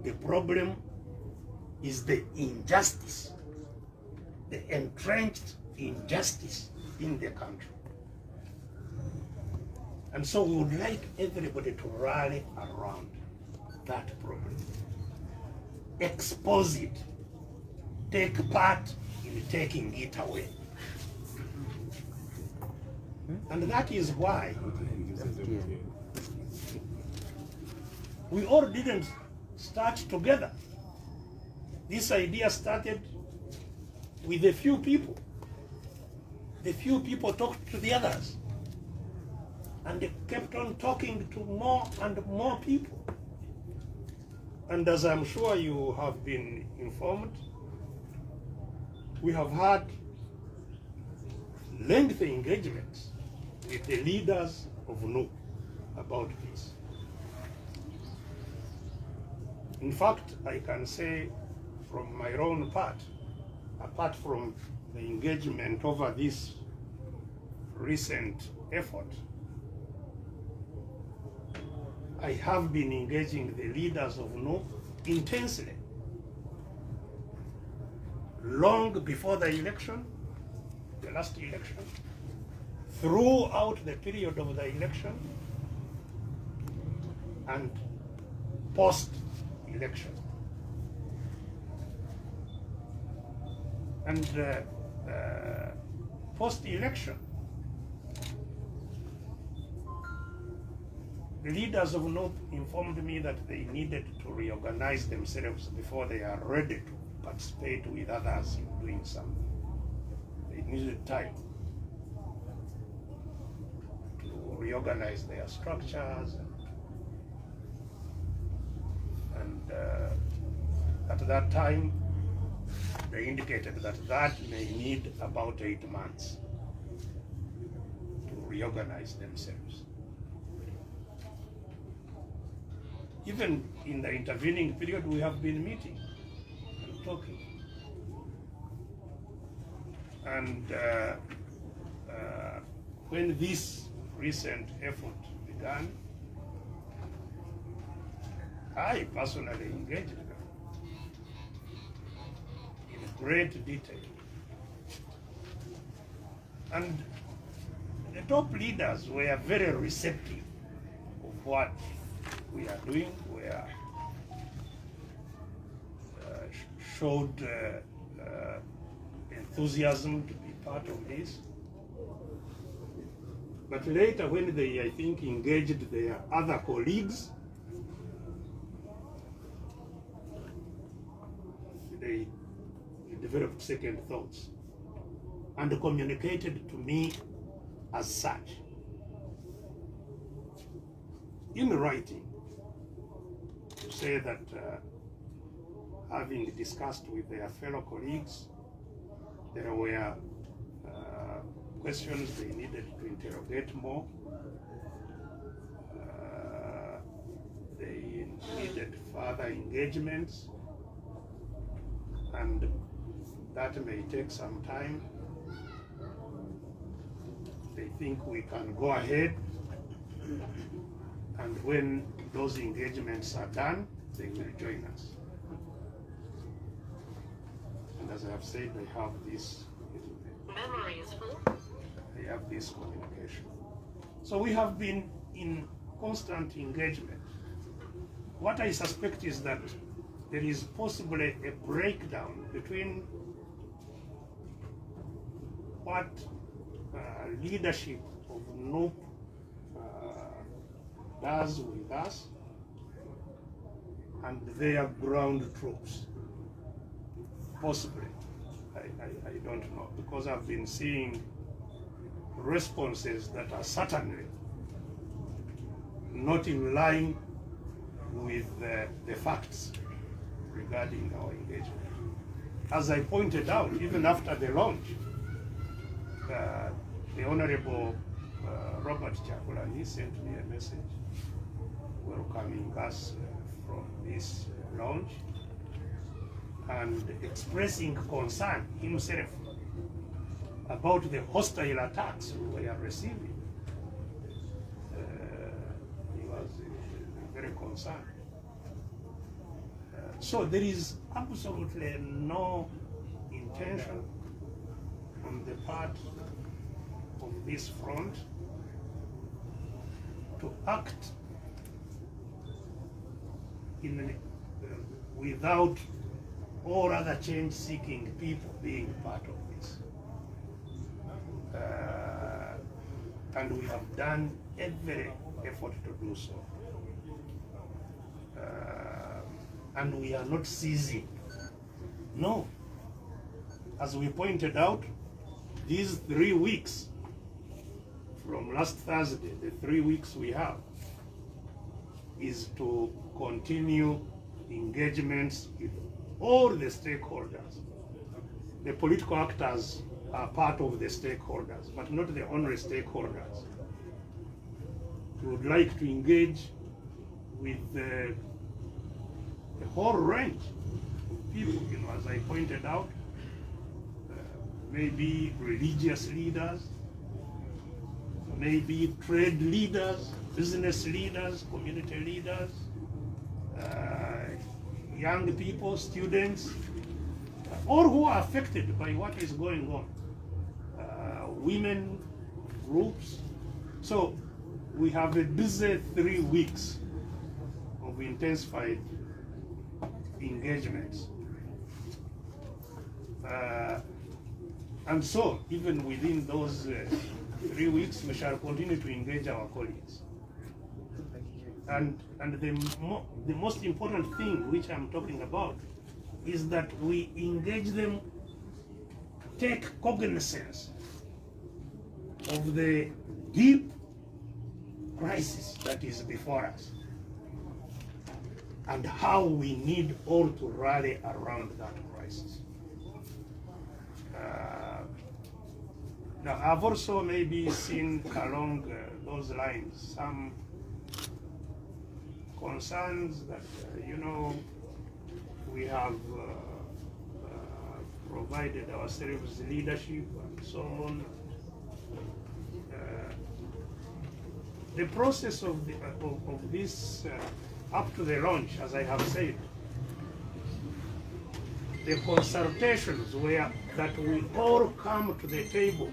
The problem is the injustice, the entrenched injustice in the country. And so we would like everybody to rally around that problem. Expose it. Take part in taking it away. And that is why we all didn't start together. This idea started with a few people. The few people talked to the others. And they kept on talking to more and more people. And as I'm sure you have been informed, we have had lengthy engagements with the leaders of NUP about this. In fact, I can say from my own part, apart from the engagement over this recent effort, I have been engaging the leaders of NUP intensely. Long before the election, the last election, throughout the period of the election, and post-election. And post-election, the leaders of NUP informed me that they needed to reorganize themselves before they are ready to participate with others in doing something. They needed time to reorganize their structures, and at that time they indicated that that may need about 8 months to reorganize themselves. Even in the intervening period, we have been meeting and talking. And when this recent effort began, I personally engaged them in great detail. And the top leaders were very receptive of what we are doing. We are showed enthusiasm to be part of this. But later, when they, I think, engaged their other colleagues, they developed second thoughts and communicated to me as such in writing, to say that having discussed with their fellow colleagues, there were questions they needed to interrogate more. They needed further engagements, and that may take some time. They think we can go ahead, and when those engagements are done, they will join us. And as I have said, they have this memory is full. They have this communication. So we have been in constant engagement. What I suspect is that there is possibly a breakdown between what leadership of NUP does with us and their ground troops. Possibly. I don't know, because I've been seeing responses that are certainly not in line with the facts regarding our engagement. As I pointed out, even after the launch, the Honorable Robert Chakulani sent me a message welcoming us from this launch and expressing concern himself about the hostile attacks we are receiving. He was very concerned. So there is absolutely no intention on the part of this front to act without all other change-seeking people being part of this. And we have done every effort to do so. And we are not ceasing. No. As we pointed out, these 3 weeks from last Thursday, the 3 weeks we have, is to continue engagements with all the stakeholders. The political actors are part of the stakeholders, but not the only stakeholders. We would like to engage with the whole range of people, as I pointed out, maybe religious leaders, maybe trade leaders, business leaders, community leaders, young people, students, all who are affected by what is going on, women groups. So we have a busy 3 weeks of intensified engagements. And so, even within those 3 weeks, we shall continue to engage our colleagues. And the most important thing which I'm talking about is that we engage them to take cognizance of the deep crisis that is before us and how we need all to rally around that crisis. Now, I've also maybe seen along those lines some concerns that, we have provided ourselves leadership and so on. The process of this up to the launch, as I have said, the consultations were that we all come to the table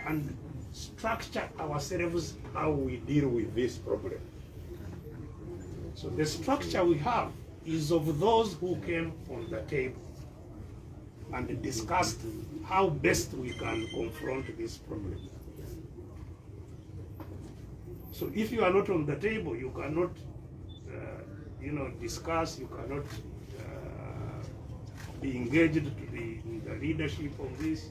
and structure ourselves how we deal with this problem. So the structure we have is of those who came on the table and discussed how best we can confront this problem. So if you are not on the table, you cannot, discuss, you cannot be engaged to be in the leadership of this.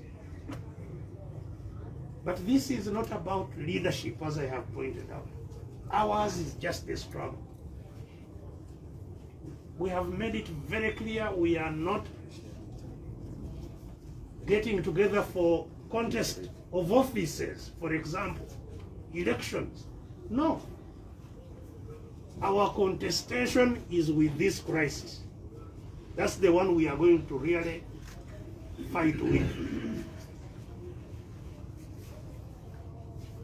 But this is not about leadership, as I have pointed out. Ours is just a struggle. We have made it very clear we are not getting together for contest of offices, for example, elections. No. Our contestation is with this crisis. That's the one we are going to really fight with.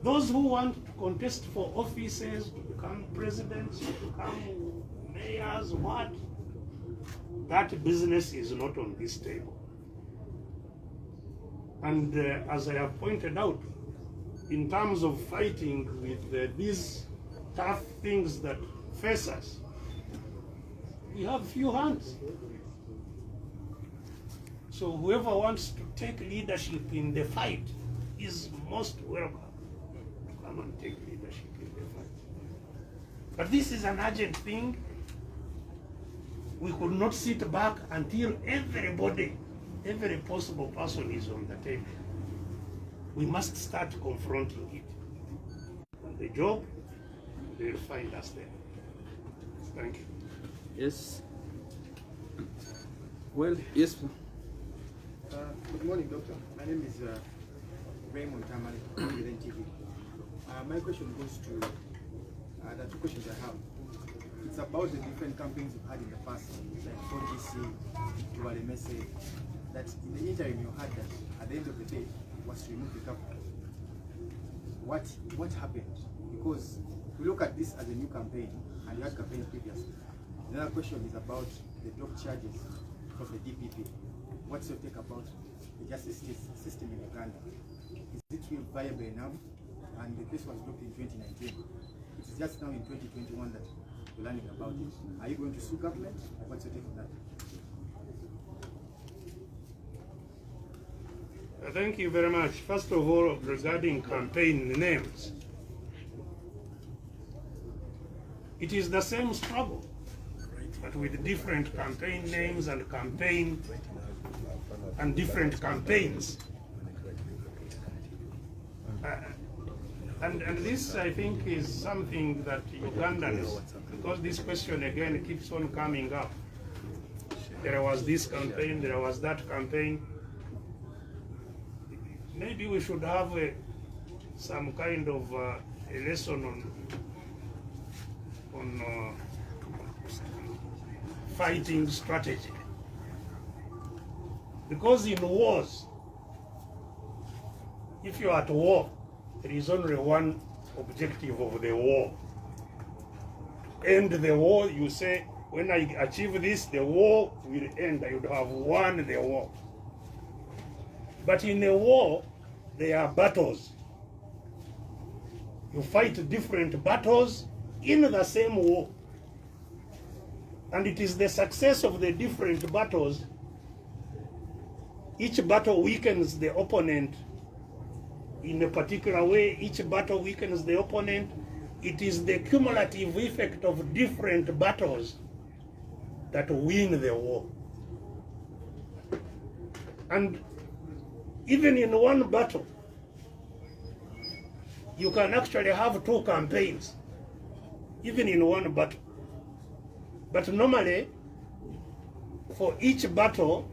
Those who want to contest for offices, to become presidents, to become mayors, what? That business is not on this table. And as I have pointed out, in terms of fighting with these tough things that face us, we have few hands. So whoever wants to take leadership in the fight is most welcome to come and take leadership in the fight. But this is an urgent thing. We could not sit back until everybody, every possible person is on the table. We must start confronting it. On the job, they'll find us there. Thank you. Yes. Well, yes. Good morning, Doctor. My name is Raymond Tamale from TV. My question goes to the two questions I have. It's about the different campaigns you've had in the past, like OGC, Tuwale Messe, that in the interim you had that at the end of the day was to remove the cap. What happened? Because we look at this as a new campaign, and you had campaigns previously. The other question is about the drop charges of the DPP. What's your take about the justice system in Uganda? Is it really viable enough? And this was dropped in 2019. It's just now in 2021 that we're learning about it. Are you going to sue government? What's your take on that? Thank you very much. First of all, regarding campaign names, it is the same struggle, but with different campaign names and different campaigns. And this, I think, is something that Ugandans, because this question again keeps on coming up. There was this campaign, there was that campaign. Maybe we should have some kind of a lesson on fighting strategy. Because in wars, if you are at war, there is only one objective of the war. To end the war, you say, when I achieve this, the war will end. I would have won the war. But in a war, there are battles. You fight different battles in the same war. And it is the success of the different battles. Each battle weakens the opponent in a particular way. Each battle weakens the opponent. It is the cumulative effect of different battles that win the war. And even in one battle, you can actually have two campaigns, even in one battle. But normally, for each battle,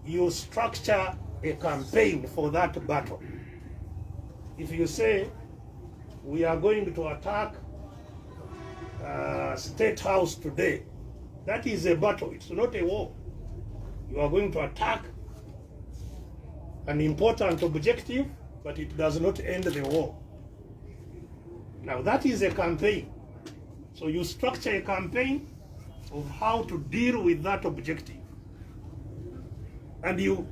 you structure a campaign for that battle. If you say, we are going to attack State House today, that is a battle, it's not a war. You are going to attack an important objective, but it does not end the war. Now that is a campaign. So you structure a campaign of how to deal with that objective. And you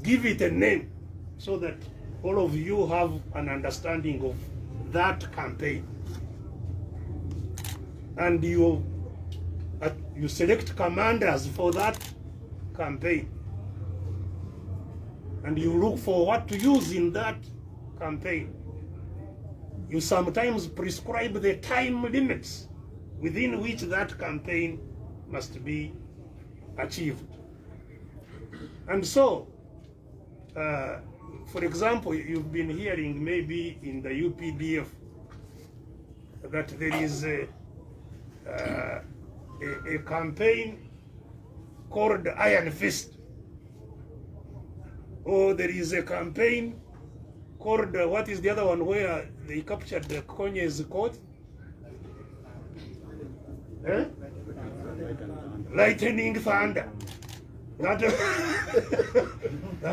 give it a name so that all of you have an understanding of that campaign. And you select commanders for that campaign. And you look for what to use in that campaign. You sometimes prescribe the time limits within which that campaign must be achieved. And so, for example, you've been hearing maybe in the UPDF that there is a campaign called Iron Fist. Or there is a campaign called, what is the other one where they captured the Konye's court? Lightning Thunder. That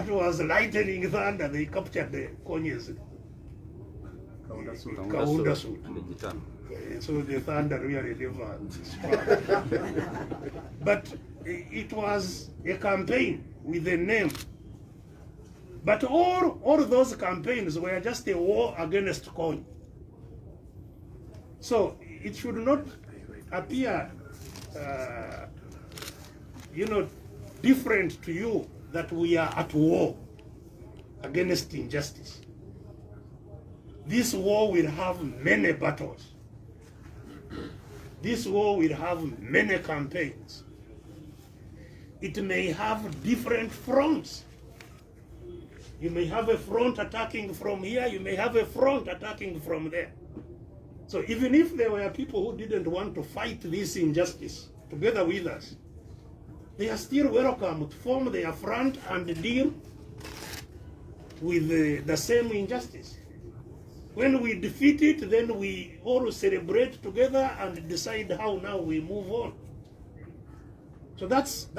was Lightning Thunder. They captured the Konye's Kaunda suit. So the thunder really never struck. But it was a campaign with a name. But all those campaigns were just a war against Kony. So it should not appear, different to you that we are at war against injustice. This war will have many battles. This war will have many campaigns. It may have different fronts. You may have a front attacking from here, you may have a front attacking from there. So even if there were people who didn't want to fight this injustice together with us, they are still welcome to form their front and deal with the same injustice. When we defeat it, then we all celebrate together and decide how now we move on. So that's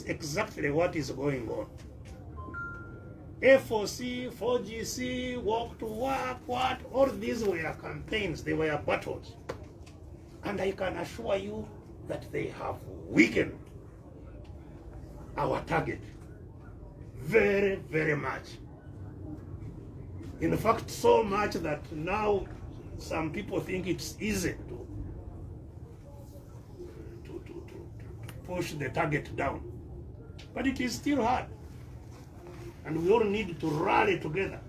exactly what is going on. A4C, 4GC, walk to work, what? All these were campaigns, they were battles. And I can assure you, that they have weakened our target very, very much. In fact, so much that now some people think it's easy to push the target down. But it is still hard. And we all need to rally together,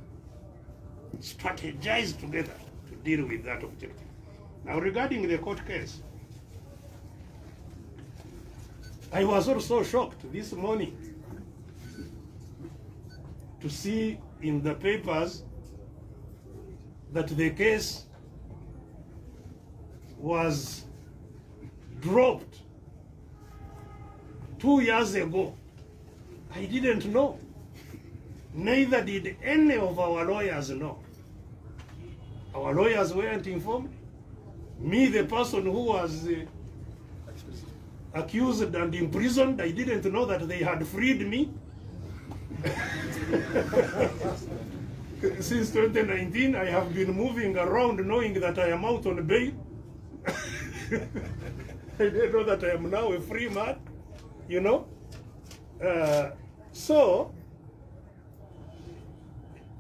strategize together to deal with that objective. Now, regarding the court case, I was also shocked this morning to see in the papers that the case was dropped 2 years ago. I didn't know. Neither did any of our lawyers know. Our lawyers weren't informed. Me, the person who was accused and imprisoned, I didn't know that they had freed me. Since 2019, I have been moving around knowing that I am out on bail. I didn't know that I am now a free man, you know. So,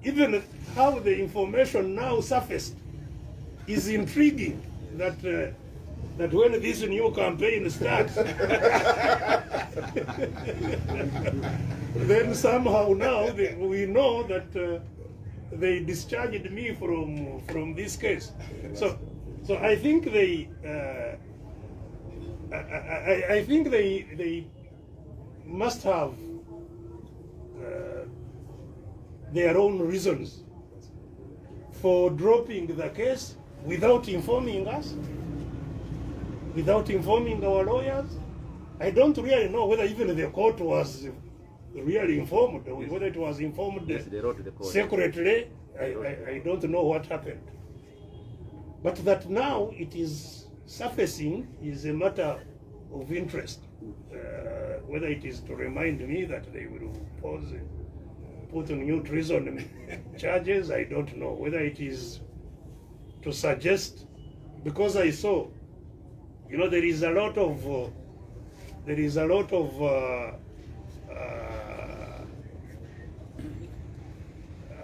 even how the information now surfaced is intriguing, that that when this new campaign starts, then somehow now we know that they discharged me from this case. So I think they I think they must have their own reasons for dropping the case without informing us, without informing our lawyers. I don't really know whether even the court was really informed, or whether it was informed Yes, they wrote to the court. secretly. I don't know what happened. But that now it is surfacing is a matter of interest. Whether it is to remind me that they will put on new treason charges, I don't know. Whether it is to suggest, because I saw, you know, there is a lot of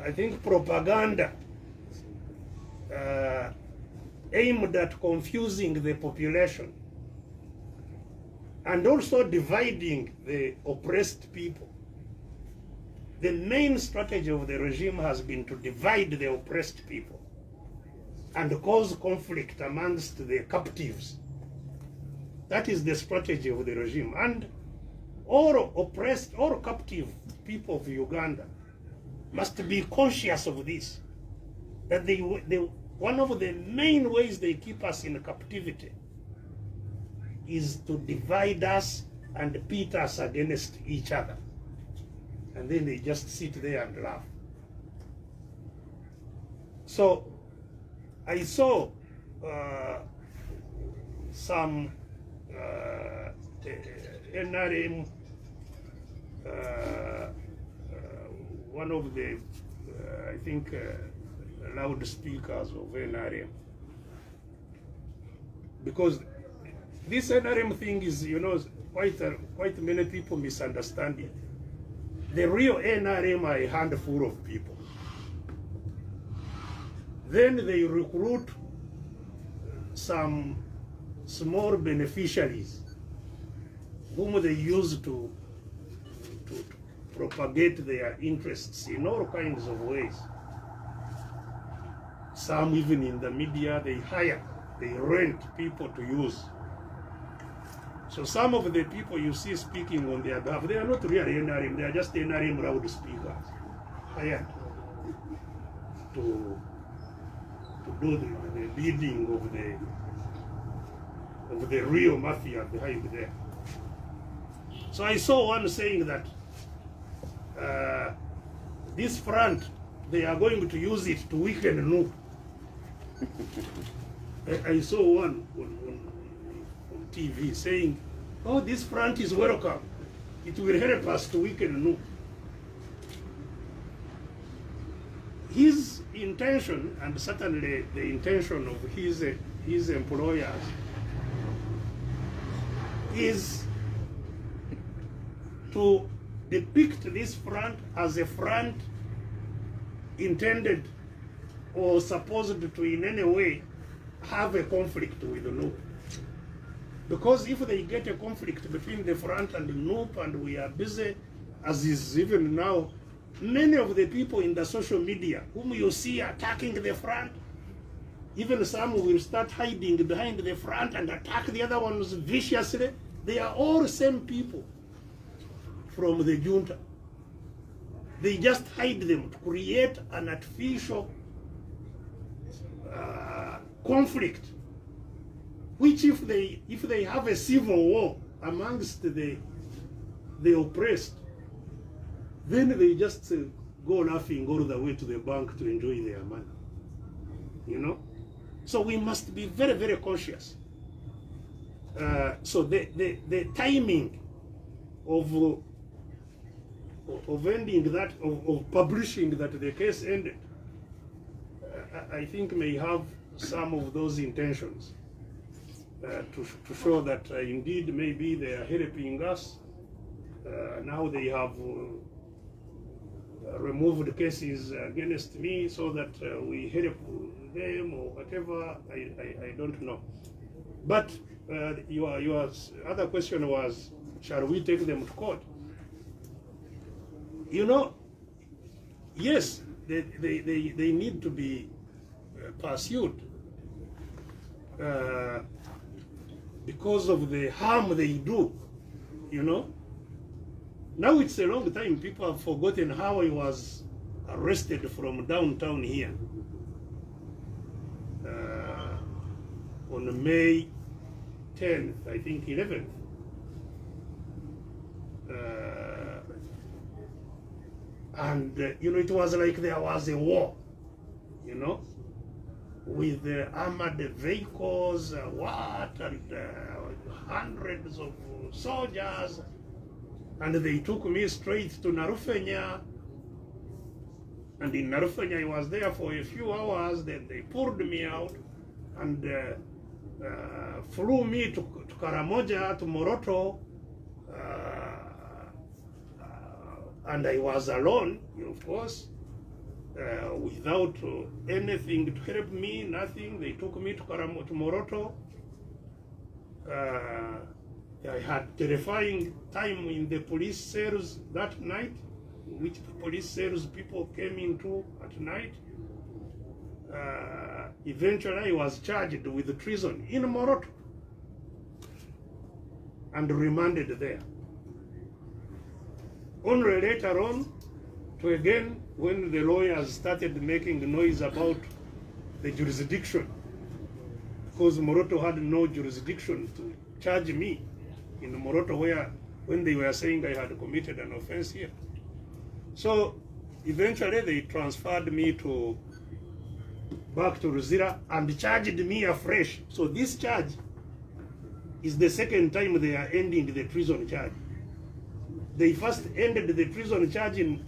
I think propaganda aimed at confusing the population and also dividing the oppressed people. The main strategy of the regime has been to divide the oppressed people and cause conflict amongst the captives. That is the strategy of the regime. And all oppressed, all captive people of Uganda must be conscious of this, that one of the main ways they keep us in captivity is to divide us and pit us against each other. And then they just sit there and laugh. So I saw some NRM, one of the, I think, loudspeakers of NRM. Because this NRM thing is, you know, quite many people misunderstand it. The real NRM are a handful of people. Then they recruit some small beneficiaries whom they use to propagate their interests in all kinds of ways. Some even in the media, they rent people to use. So some of the people you see speaking on their behalf, they are not really NRM, they are just NRM loudspeakers, hired to do the bidding of the real mafia behind there. So I saw one saying that this front, they are going to use it to weaken NU. I saw one on TV saying, oh, this front is welcome. It will help us to weaken NU. His intention, and certainly the intention of his employers, is to depict this front as a front intended or supposed to in any way have a conflict with the NUP. Because if they get a conflict between the front and the NUP, and we are busy, as is even now, many of the people in the social media whom you see attacking the front, even some will start hiding behind the front and attack the other ones viciously. They are all same people from the junta. They just hide them to create an artificial conflict, which if they have a civil war amongst the oppressed, then they just go laughing all the way to the bank to enjoy their money. You know? So we must be very, very conscious. So the timing of ending that, of publishing that the case ended, I think may have some of those intentions to show that indeed maybe they are helping us. Now they have removed cases against me so that we help them or whatever. I don't know. But your other question was, shall we take them to court? You know, yes, they need to be pursued because of the harm they do, you know. Now it's a long time, people have forgotten how I was arrested from downtown here on May 10th, I think 11th. You know, it was like there was a war, you know, with armored vehicles, and hundreds of soldiers. And they took me straight to Narufenya. And in Narufenya, I was there for a few hours. Then they pulled me out and flew me to Karamoja, to Moroto. And I was alone, of course, without anything to help me, nothing. They took me to Moroto. I had terrifying time in the police cells that night, which police cells people came into at night. Eventually I was charged with treason in Moroto and remanded there. Only later on, to again, when the lawyers started making noise about the jurisdiction, because Moroto had no jurisdiction to charge me in Moroto, when they were saying I had committed an offense here. So eventually they transferred me back to Ruzira and charged me afresh. So this charge is the second time they are ending the treason charge. They first ended the treason charge in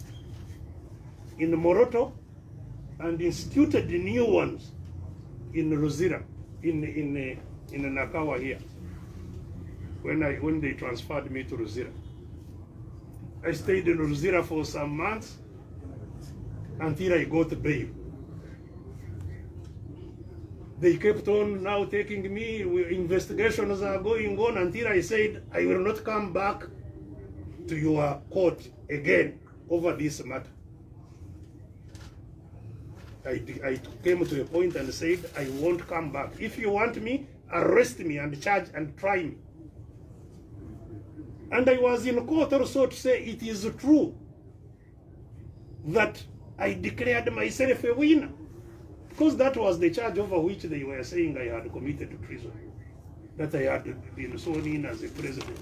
Moroto and instituted new ones in Ruzira, in Nakawa here, when they transferred me to Ruzira. I stayed in Ruzira for some months until I got bail. They kept on now taking me, investigations are going on until I said, I will not come back to your court again over this matter. I came to a point and said, I won't come back. If you want me, arrest me and charge and try me. And I was in court also to say it is true that I declared myself a winner, because that was the charge over which they were saying I had committed treason, that I had been sworn in as a president.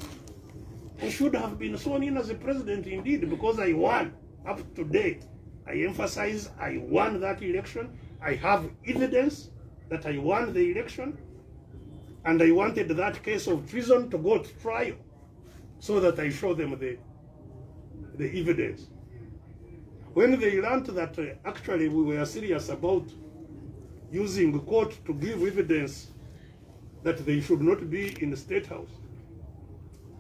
I should have been sworn in as a president indeed, because I won up to date. I emphasize I won that election. I have evidence that I won the election, and I wanted that case of treason to go to trial so that I show them the evidence. When they learned that actually we were serious about using court to give evidence that they should not be in the State House,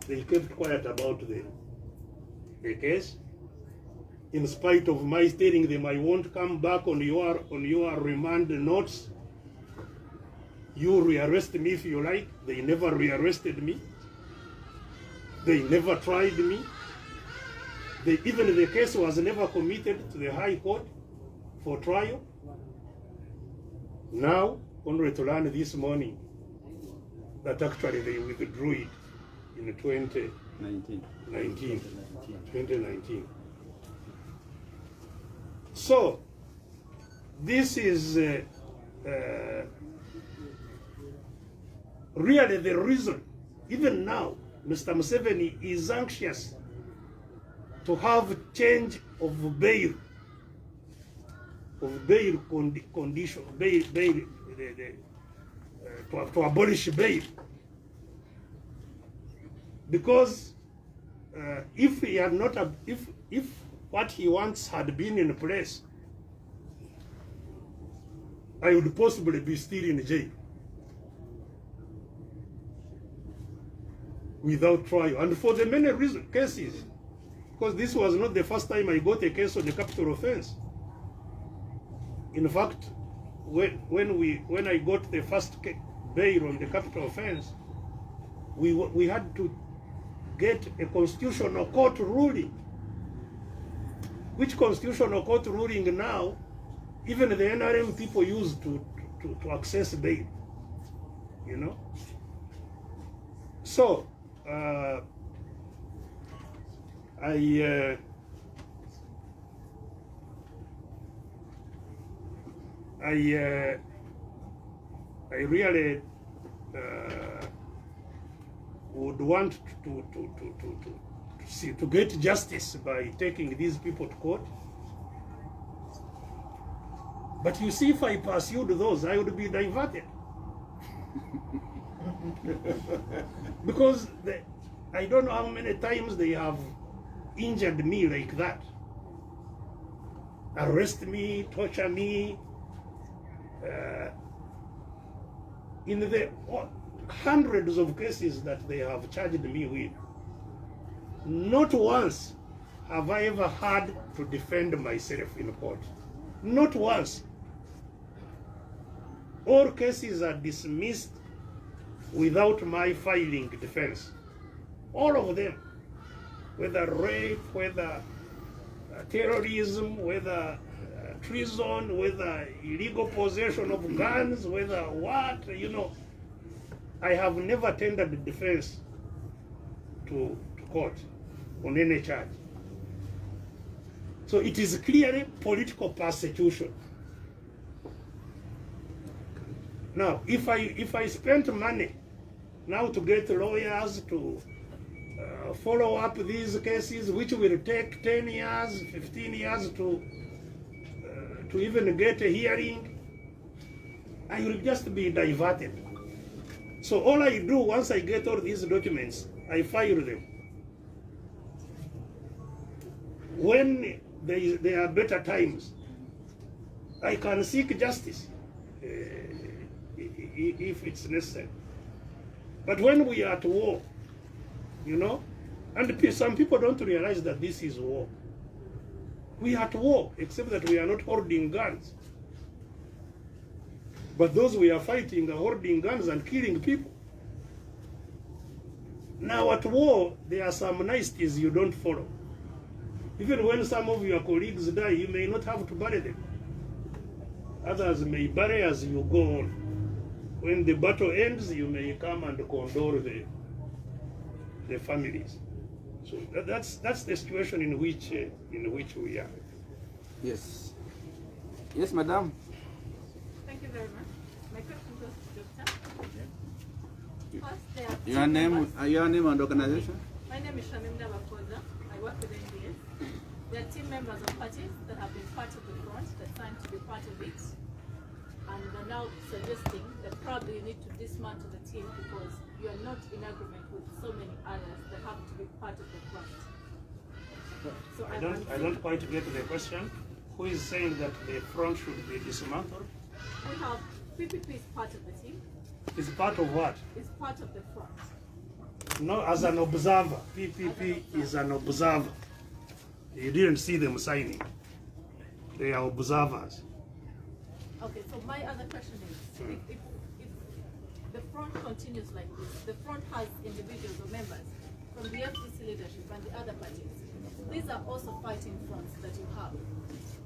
they kept quiet about the case. In spite of my telling them I won't come back on your remand notes. You rearrest me if you like. They never rearrested me. They never tried me. Even the case was never committed to the High Court for trial. Now, only to learn this morning that actually they withdrew it in 2019. So, this is really the reason, even now, Mr. Museveni is anxious to have change of bail condition, to abolish bail. Because if he had not, if what he wants had been in place, I would possibly be still in jail without trial, and for the many cases. Because this was not the first time I got a case on a capital offense. In fact, when I got the first bail on the capital offense, we had to get a constitutional court ruling. Which constitutional court ruling now, even the NRM people use to access bail, you know? So, I really would want to get justice by taking these people to court. But you see, if I pursued those, I would be diverted. Because I don't know how many times they have injured me like that. Arrest me, torture me. In the hundreds of cases that they have charged me with, not once have I ever had to defend myself in court. Not once. All cases are dismissed without my filing defense. All of them. Whether rape, whether terrorism, whether treason, whether illegal possession of guns, whether what, you know. I have never tendered defense to court on any charge. So it is clearly political persecution. Now, if I spent money now to get lawyers to follow up these cases, which will take 10 years, 15 years to even get a hearing, I will just be diverted. So all I do once I get all these documents, I file them. When there are better times, I can seek justice if it's necessary. But when we are at war, you know, and some people don't realize that this is war. We are at war, except that we are not holding guns. But those we are fighting are holding guns and killing people. Now at war, there are some niceties you don't follow. Even when some of your colleagues die, you may not have to bury them. Others may bury as you go on. When the battle ends, you may come and condole the families. So that's the situation in which we are. Yes. Yes, madam. Thank you very much. My question goes to Doctor. First, there are Your two name, members. your name and organization? My name is Shamimda Bakoza. I work with NDS. There are team members of parties that have been part of the front that signed to be part of it. And they're now suggesting that probably you need to dismantle the team because you are not in agreement with so many others that have to be part of the front. So I don't quite get the question. Who is saying that the front should be dismantled? we have PPP is part of the team. Is part of what? Is part of the front. No, as an observer. PPP is an observer. You didn't see them signing. They are observers. Okay, so my other question is, if the front continues like this, the front has individuals or members from the FDC leadership and the other parties. These are also fighting fronts that you have,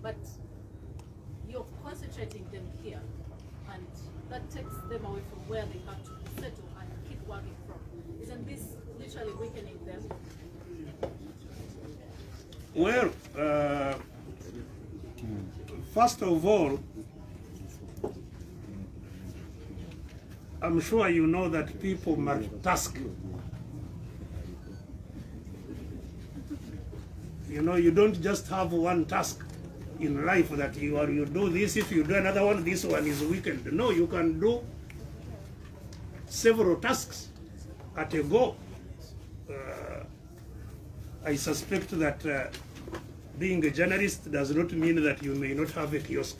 but you're concentrating them here, and that takes them away from where they have to settle and keep working from. Isn't this literally weakening them? Well, first of all, I'm sure you know that people multitask. You know, you don't just have one task in life that you do this, if you do another one, this one is weakened. No, you can do several tasks at a go. I suspect that being a journalist does not mean that you may not have a kiosk.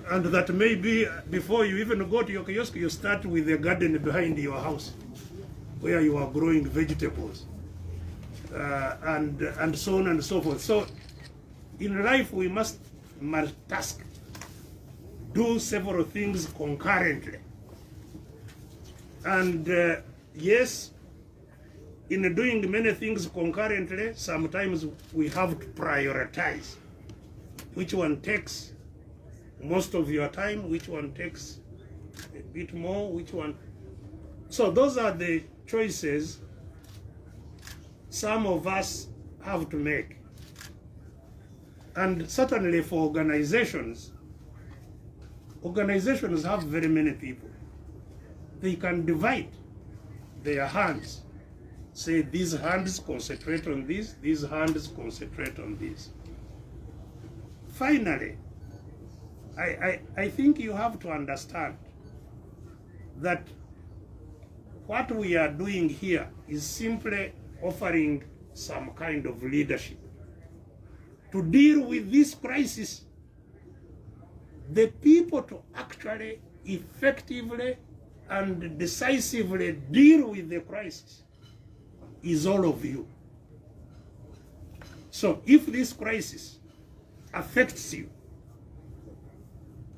And that maybe before you even go to your kiosk, you start with a garden behind your house where you are growing vegetables, and so on and so forth. So in life we must multitask, do several things concurrently. And yes, in doing many things concurrently, sometimes we have to prioritize which one takes most of your time, which one takes a bit more, which one. So those are the choices some of us have to make. And certainly for organizations have very many people. They can divide their hands. Say these hands concentrate on this, these hands concentrate on this. Finally, I think you have to understand that what we are doing here is simply offering some kind of leadership to deal with this crisis. The people to actually effectively and decisively deal with the crisis is all of you. So if this crisis affects you,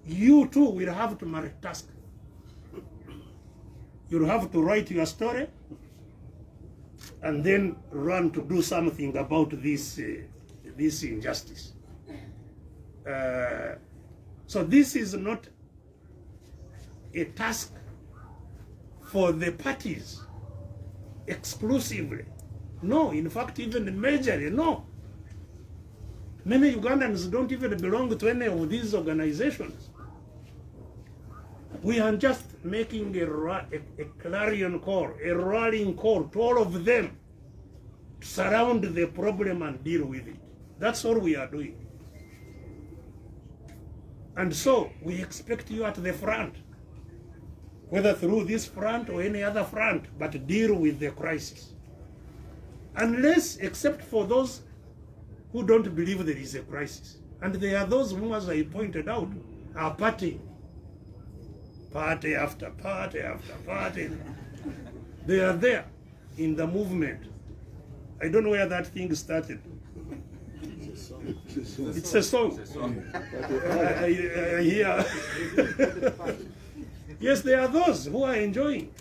you too will have to multitask. You'll have to write your story and then run to do something about this injustice. So this is not a task for the parties exclusively. No, in fact, even majorly, no. Many Ugandans don't even belong to any of these organizations. We are just making a clarion call, a rallying call to all of them to surround the problem and deal with it. That's all we are doing. And so we expect you at the front, whether through this front or any other front, but deal with the crisis. Unless, except for those who don't believe there is a crisis. And there are those who, as I pointed out, are partying. Party after party after party. They are there in the movement. I don't know where that thing started. It's a song. I hear. Yes, there are those who are enjoying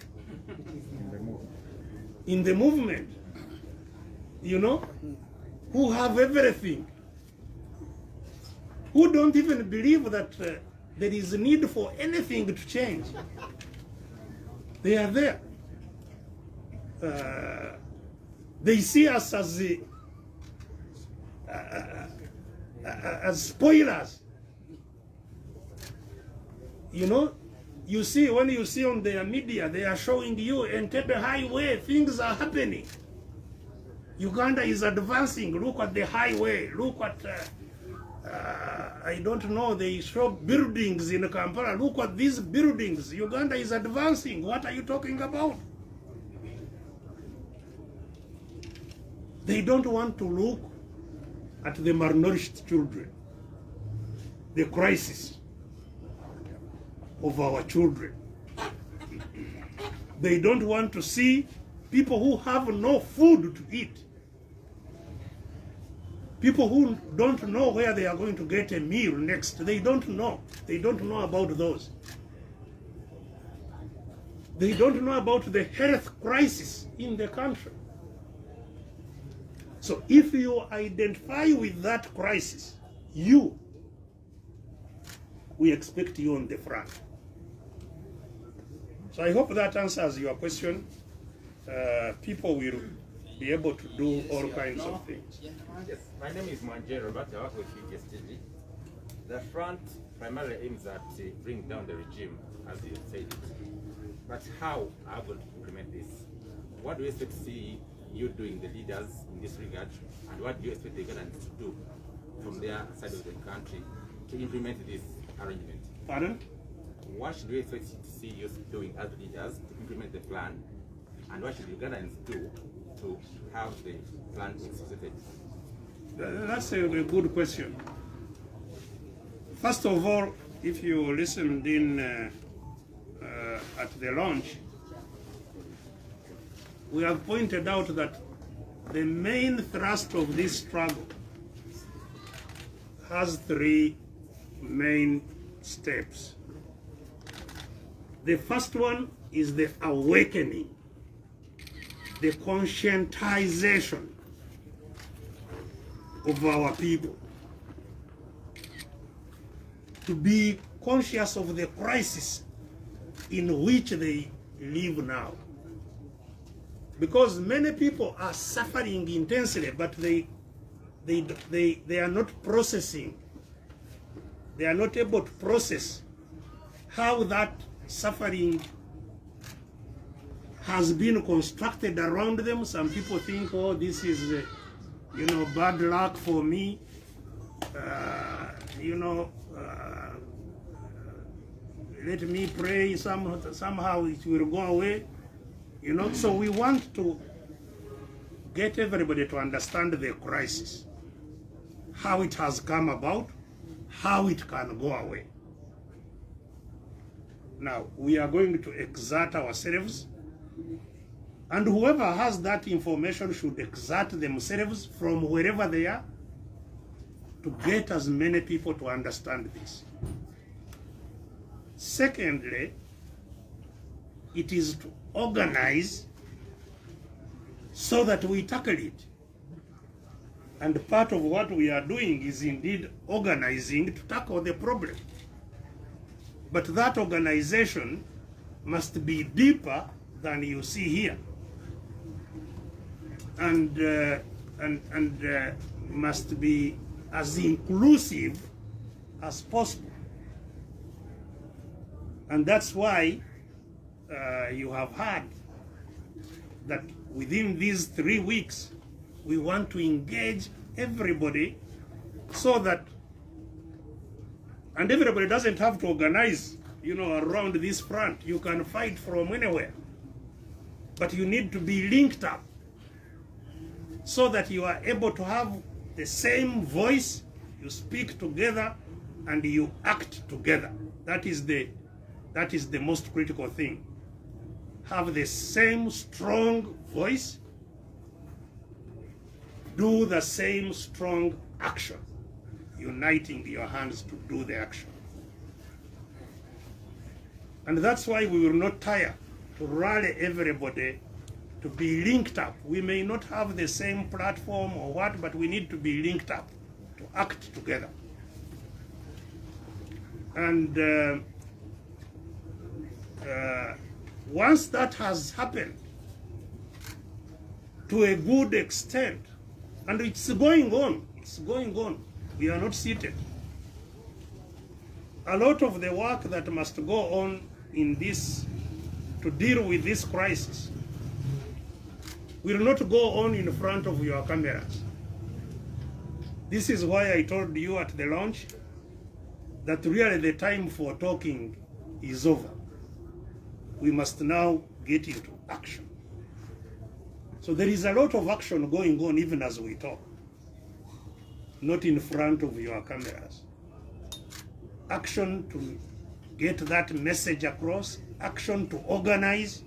in the movement, you know, who have everything, who don't even believe that there is a need for anything to change. They are there. They see us as spoilers. You know, you see, when you see on their media, they are showing you Entebbe highway, things are happening. Uganda is advancing. Look at the highway. Look at, I don't know, they show buildings in Kampala. Look at these buildings. Uganda is advancing. What are you talking about? They don't want to look at the malnourished children, the crisis of our children. They don't want to see people who have no food to eat. People who don't know where they are going to get a meal next. They don't know. They don't know about those. They don't know about the health crisis in the country. So if you identify with that crisis, we expect you on the front. So I hope that answers your question. People will be able to do all kinds of things. Yes, my name is Manjero, but I work with USTG. The front primarily aims at bringing down the regime, as you said it. But how are we going to implement this? What do you expect to see you doing, the leaders, in this regard? And what do you expect the government to do from their side of the country to implement this arrangement? Pardon? What should we expect to see you doing as leaders to implement the plan? And what should the Ugandans do to have the plan executed? That's a good question. First of all, if you listened in at the launch, we have pointed out that the main thrust of this struggle has three main steps. The first one is the awakening, the conscientization of our people to be conscious of the crisis in which they live now. Because many people are suffering intensely, but they are not processing. They are not able to process how that suffering has been constructed around them. Some people think, oh, this is, bad luck for me. Let me pray, somehow it will go away. So we want to get everybody to understand the crisis, how it has come about, how it can go away. Now, we are going to exert ourselves, and whoever has that information should exert themselves from wherever they are to get as many people to understand this. Secondly, it is to organize so that we tackle it. And part of what we are doing is indeed organizing to tackle the problem. But that organization must be deeper than you see here, and must be as inclusive as possible. And that's why you have heard that within these 3 weeks, we want to engage everybody so that, and everybody doesn't have to organize, around this front. You can fight from anywhere. But you need to be linked up so that you are able to have the same voice, you speak together, and you act together. That is the most critical thing. Have the same strong voice, do the same strong action, uniting your hands to do the action. And that's why we will not tire to rally everybody to be linked up. We may not have the same platform or what, but we need to be linked up to act together. And once that has happened to a good extent, and it's going on, we are not seated. A lot of the work that must go on in this, to deal with this crisis, will not go on in front of your cameras. This is why I told you at the launch that really the time for talking is over. We must now get into action. So there is a lot of action going on even as we talk, not in front of your cameras. Action to get that message across, action to organize,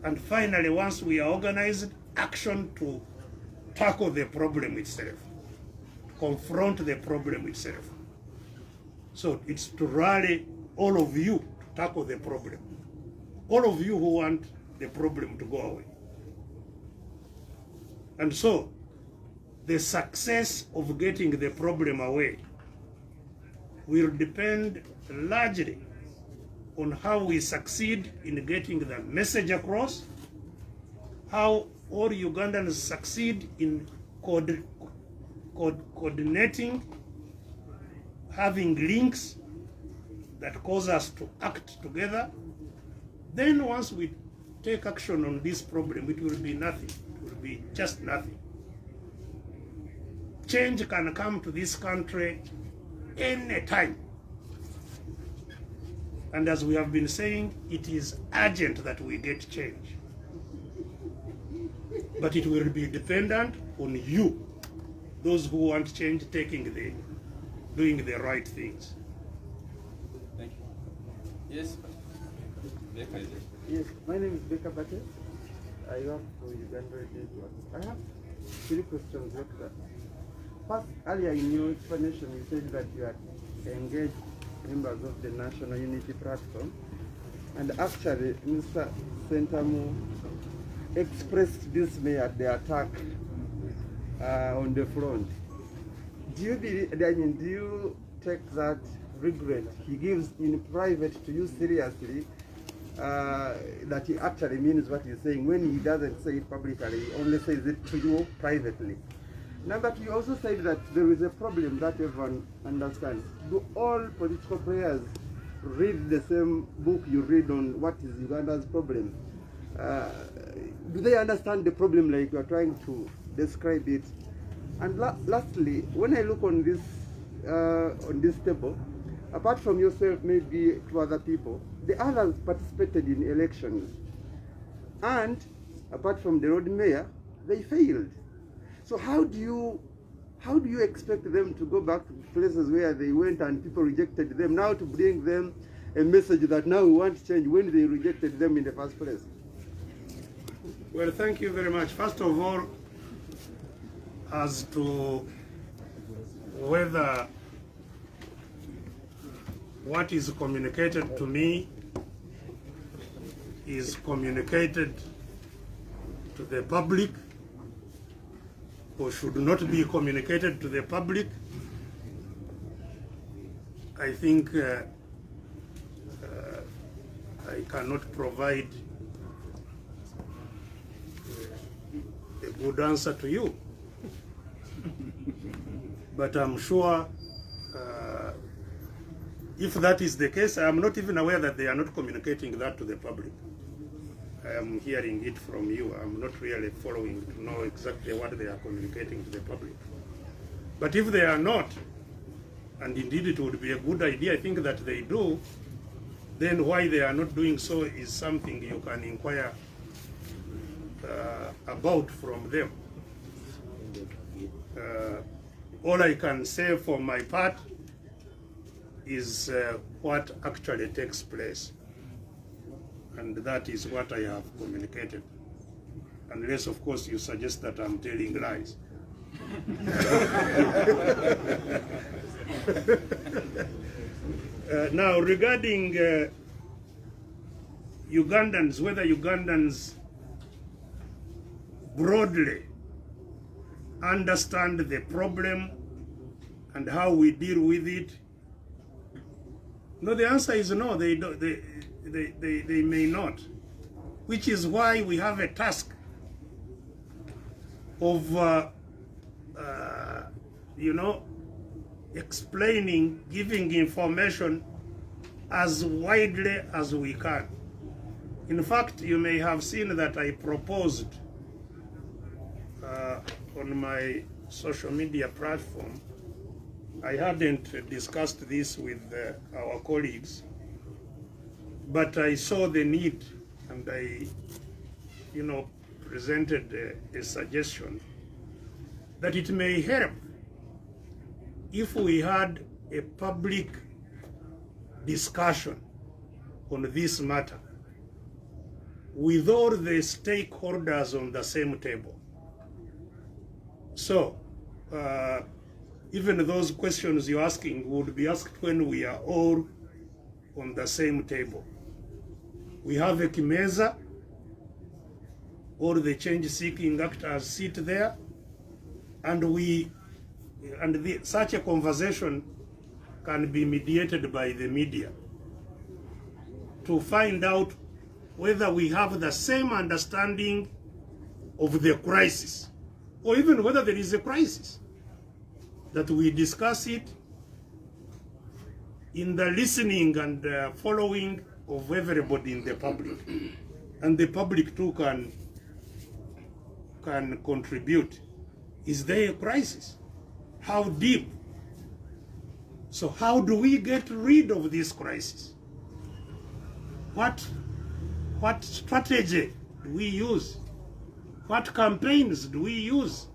And finally, once we are organized, action to tackle the problem itself, confront the problem itself. So it's to rally all of you to tackle the problem. All of you who want the problem to go away. And so, the success of getting the problem away will depend largely on how we succeed in getting the message across, how all Ugandans succeed in coordinating, having links that cause us to act together. Then once we take action on this problem, it will be nothing. It will be just nothing. Change can come to this country anytime. And as we have been saying, it is urgent that we get change. But it will be dependent on you, those who want change, doing the right things. Thank you. Yes. Yes, my name is Besigye. I work for Uganda Network. I have 3 questions, Doctor. First, earlier in your explanation, you said that you had engaged members of the National Unity Platform, and actually, Mr. Sentamu expressed dismay at the attack on the front. Do you take that regret he gives in private to you seriously? That he actually means what he's saying when he doesn't say it publicly, he only says it to you privately. Now that you also said that there is a problem that everyone understands. Do all political players read the same book you read on what is Uganda's problem? Do they understand the problem like you are trying to describe it? And lastly, when I look on this table, apart from yourself, maybe 2 other people, the others participated in elections. And apart from the road mayor, they failed. So how do you expect them to go back to places where they went and people rejected them, now to bring them a message that now we want change when they rejected them in the first place? Well, thank you very much. First of all, as to whether what is communicated to me is communicated to the public or should not be communicated to the public, I think I cannot provide a good answer to you. But I'm sure if that is the case, I am not even aware that they are not communicating that to the public. I am hearing it from you. I'm not really following to know exactly what they are communicating to the public. But if they are not, and indeed it would be a good idea, I think that they do, then why they are not doing so is something you can inquire about from them. All I can say for my part is what actually takes place. And that is what I have communicated. Unless, of course, you suggest that I'm telling lies. Now, regarding Ugandans, whether Ugandans broadly understand the problem and how we deal with it, no, the answer is no, they may not, which is why we have a task of, explaining, giving information as widely as we can. In fact, you may have seen that I proposed on my social media platform. I hadn't discussed this with our colleagues, but I saw the need and I, presented a suggestion that it may help if we had a public discussion on this matter with all the stakeholders on the same table. So, even those questions you're asking would be asked when we are all on the same table. We have a Kimeza, all the change-seeking actors sit there, and such a conversation can be mediated by the media to find out whether we have the same understanding of the crisis, or even whether there is a crisis, that we discuss it in the listening and following of everybody in the public. And the public too can contribute. Is there a crisis? How deep? So how do we get rid of this crisis? What strategy do we use? What campaigns do we use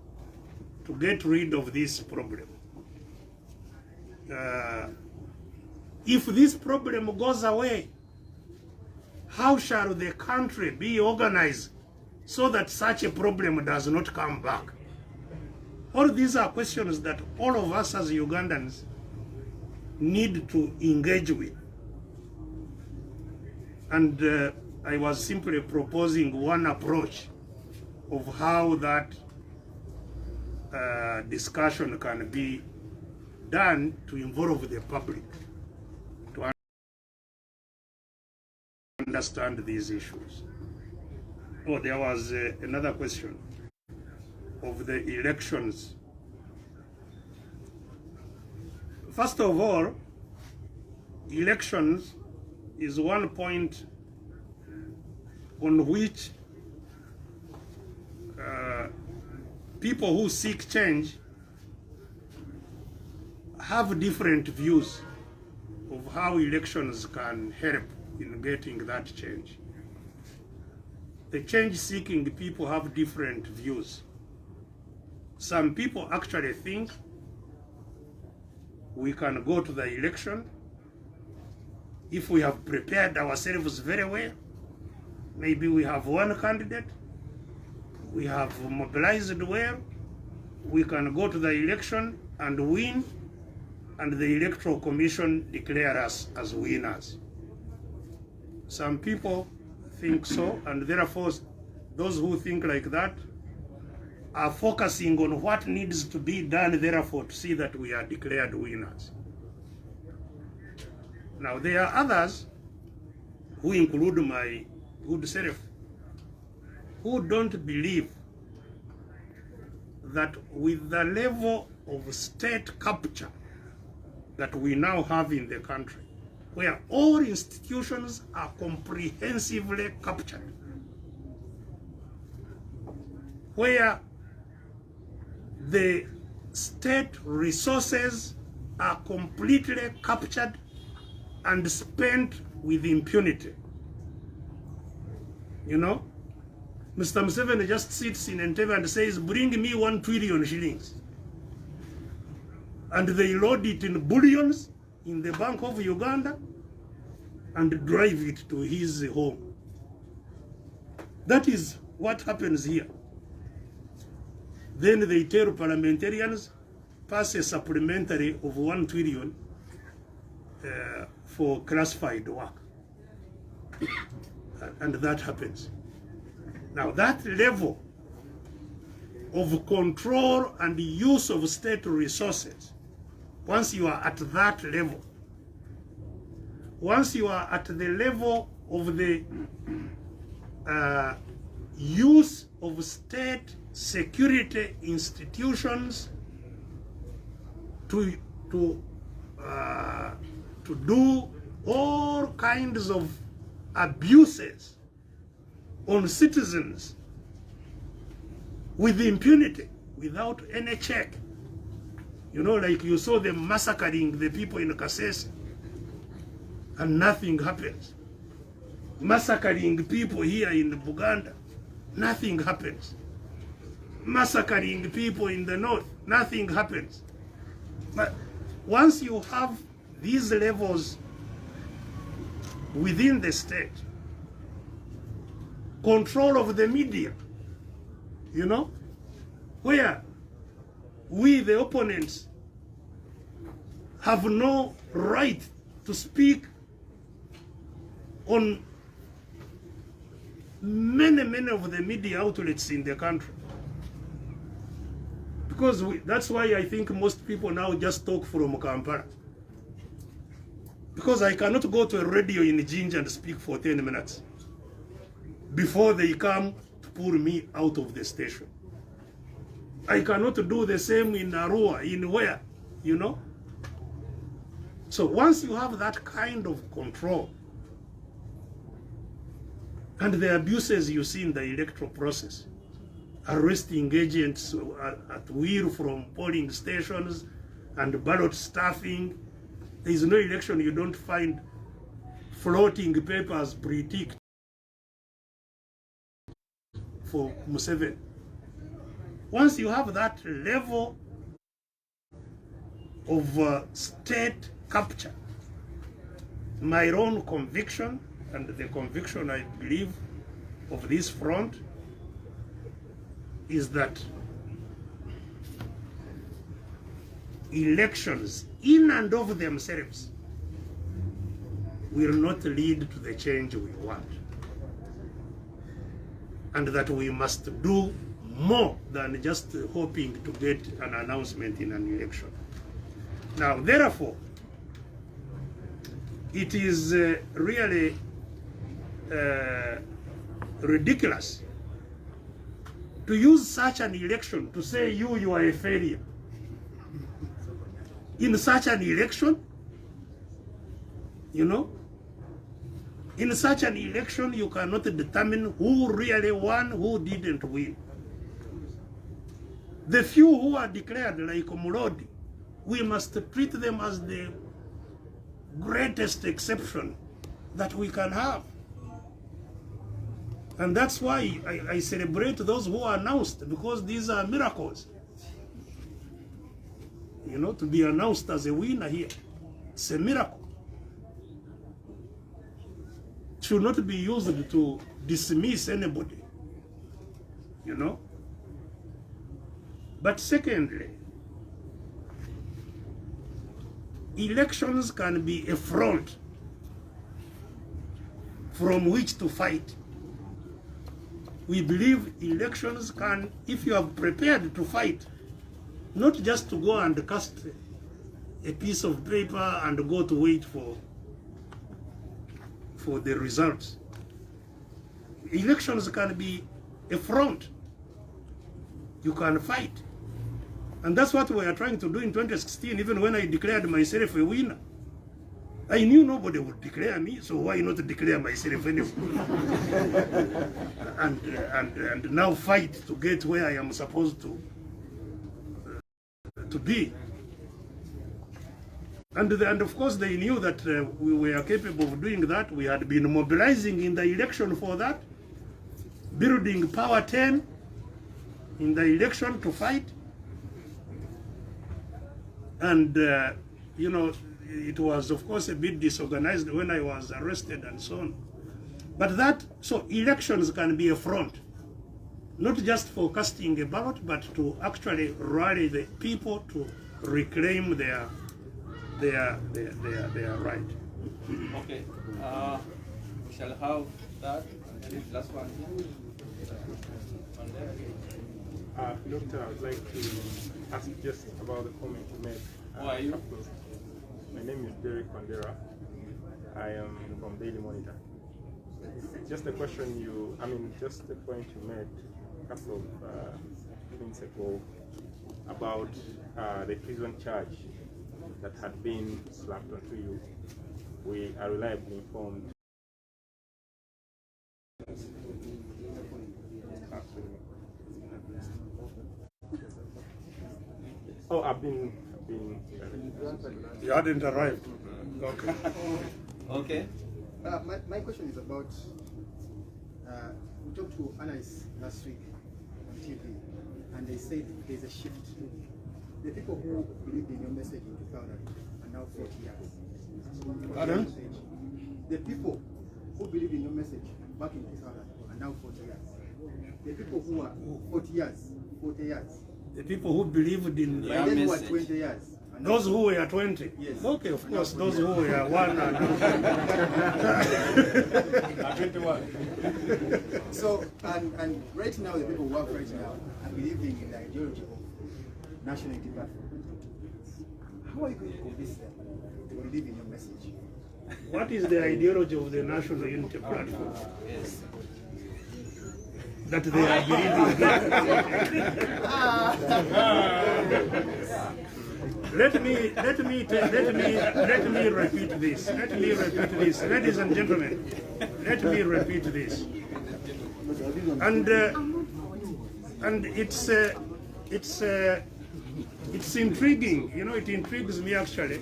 to get rid of this problem? If this problem goes away, how shall the country be organized so that such a problem does not come back? All these are questions that all of us as Ugandans need to engage with. And I was simply proposing one approach of how that discussion can be done to involve the public to understand these issues. Oh, there was another question of the elections. First of all, elections is one point on which people who seek change have different views of how elections can help in getting that change. The change-seeking people have different views. Some people actually think we can go to the election if we have prepared ourselves very well. Maybe we have one candidate, we have mobilized well, we can go to the election and win, and the Electoral Commission declare us as winners. Some people think so, and therefore those who think like that are focusing on what needs to be done, therefore, to see that we are declared winners. Now, there are others, who include my good self, who don't believe that with the level of state capture that we now have in the country, where all institutions are comprehensively captured, where the state resources are completely captured and spent with impunity. You know, Mr. Museveni just sits in Entebbe and says, bring me 1 trillion shillings. And they load it in bullions in the Bank of Uganda and drive it to his home. That is what happens here. Then they tell parliamentarians, pass a supplementary of 1 trillion for classified work. And that happens. Now that level of control and use of state resources, once you are at that level, once you are at the level of the use of state security institutions to do all kinds of abuses on citizens with impunity, without any check. You know, like you saw them massacring the people in Kasese and nothing happens. Massacring people here in Buganda, nothing happens. Massacring people in the north, nothing happens. But once you have these levels within the state, control of the media, you know, where we, the opponents, have no right to speak on many of the media outlets in the country. Because that's why I think most people now just talk from Kampala. Because I cannot go to a radio in Jinja and speak for 10 minutes before they come to pull me out of the station. I cannot do the same in Arua, in where, you know? So once you have that kind of control, and the abuses you see in the electoral process, arresting agents at will from polling stations and ballot stuffing, there is no election you don't find floating papers pre-ticked for Museveni. Once you have that level of state capture, my own conviction and the conviction I believe of this front is that elections in and of themselves will not lead to the change we want, and that we must do more than just hoping to get an announcement in an election. Now, therefore, it is really ridiculous to use such an election to say you are a failure. In such an election, you know, in such an election you cannot determine who really won, who didn't win. The few who are declared like Mulodi, we must treat them as the greatest exception that we can have. And that's why I celebrate those who are announced, because these are miracles. You know, to be announced as a winner here, it's a miracle. It should not be used to dismiss anybody, you know. But secondly, elections can be a front from which to fight. We believe elections can, if you are prepared to fight, not just to go and cast a piece of paper and go to wait for the results. Elections can be a front. You can fight. And that's what we are trying to do in 2016, even when I declared myself a winner. I knew nobody would declare me, so why not declare myself anyway? and now fight to get where I am supposed to be. And of course they knew that we were capable of doing that. We had been mobilizing in the election for that, building power 10 in the election to fight. And, you know, it was, of course, a bit disorganized when I was arrested and so on. But that, so elections can be a front, not just for casting a ballot, but to actually rally the people to reclaim their right. Okay. We shall have that. And this last one here. Doctor, I would like to ask just about the comment you made. Who are you? My name is Derek Pandera. I am from Daily Monitor. Just a question just the point you made a couple of minutes ago about the treason charge that had been slapped onto you. We are reliably informed. Oh, I've been. You hadn't arrived. Okay. Okay. My question is about, we talked to analysts last week on TV, and they said there's a shift. The people who believed in your message in 2000 are now 40 years. Pardon? The people who believed in your message back in 2000 are now 40 years. The people who are 40 years. The people who believed in By then who are 20 years. And those who were 20. Yes. Okay, of course, those who were 1 and 21. So, and right now, the people who work right now are believing in the ideology of national unity platform. How are you going to convince them to believe in your message? what is the ideology of the National Unity Platform? Yes. That they are believing. Let me repeat this. Ladies and gentlemen. Let me repeat this. And it's intriguing. You know, it intrigues me actually,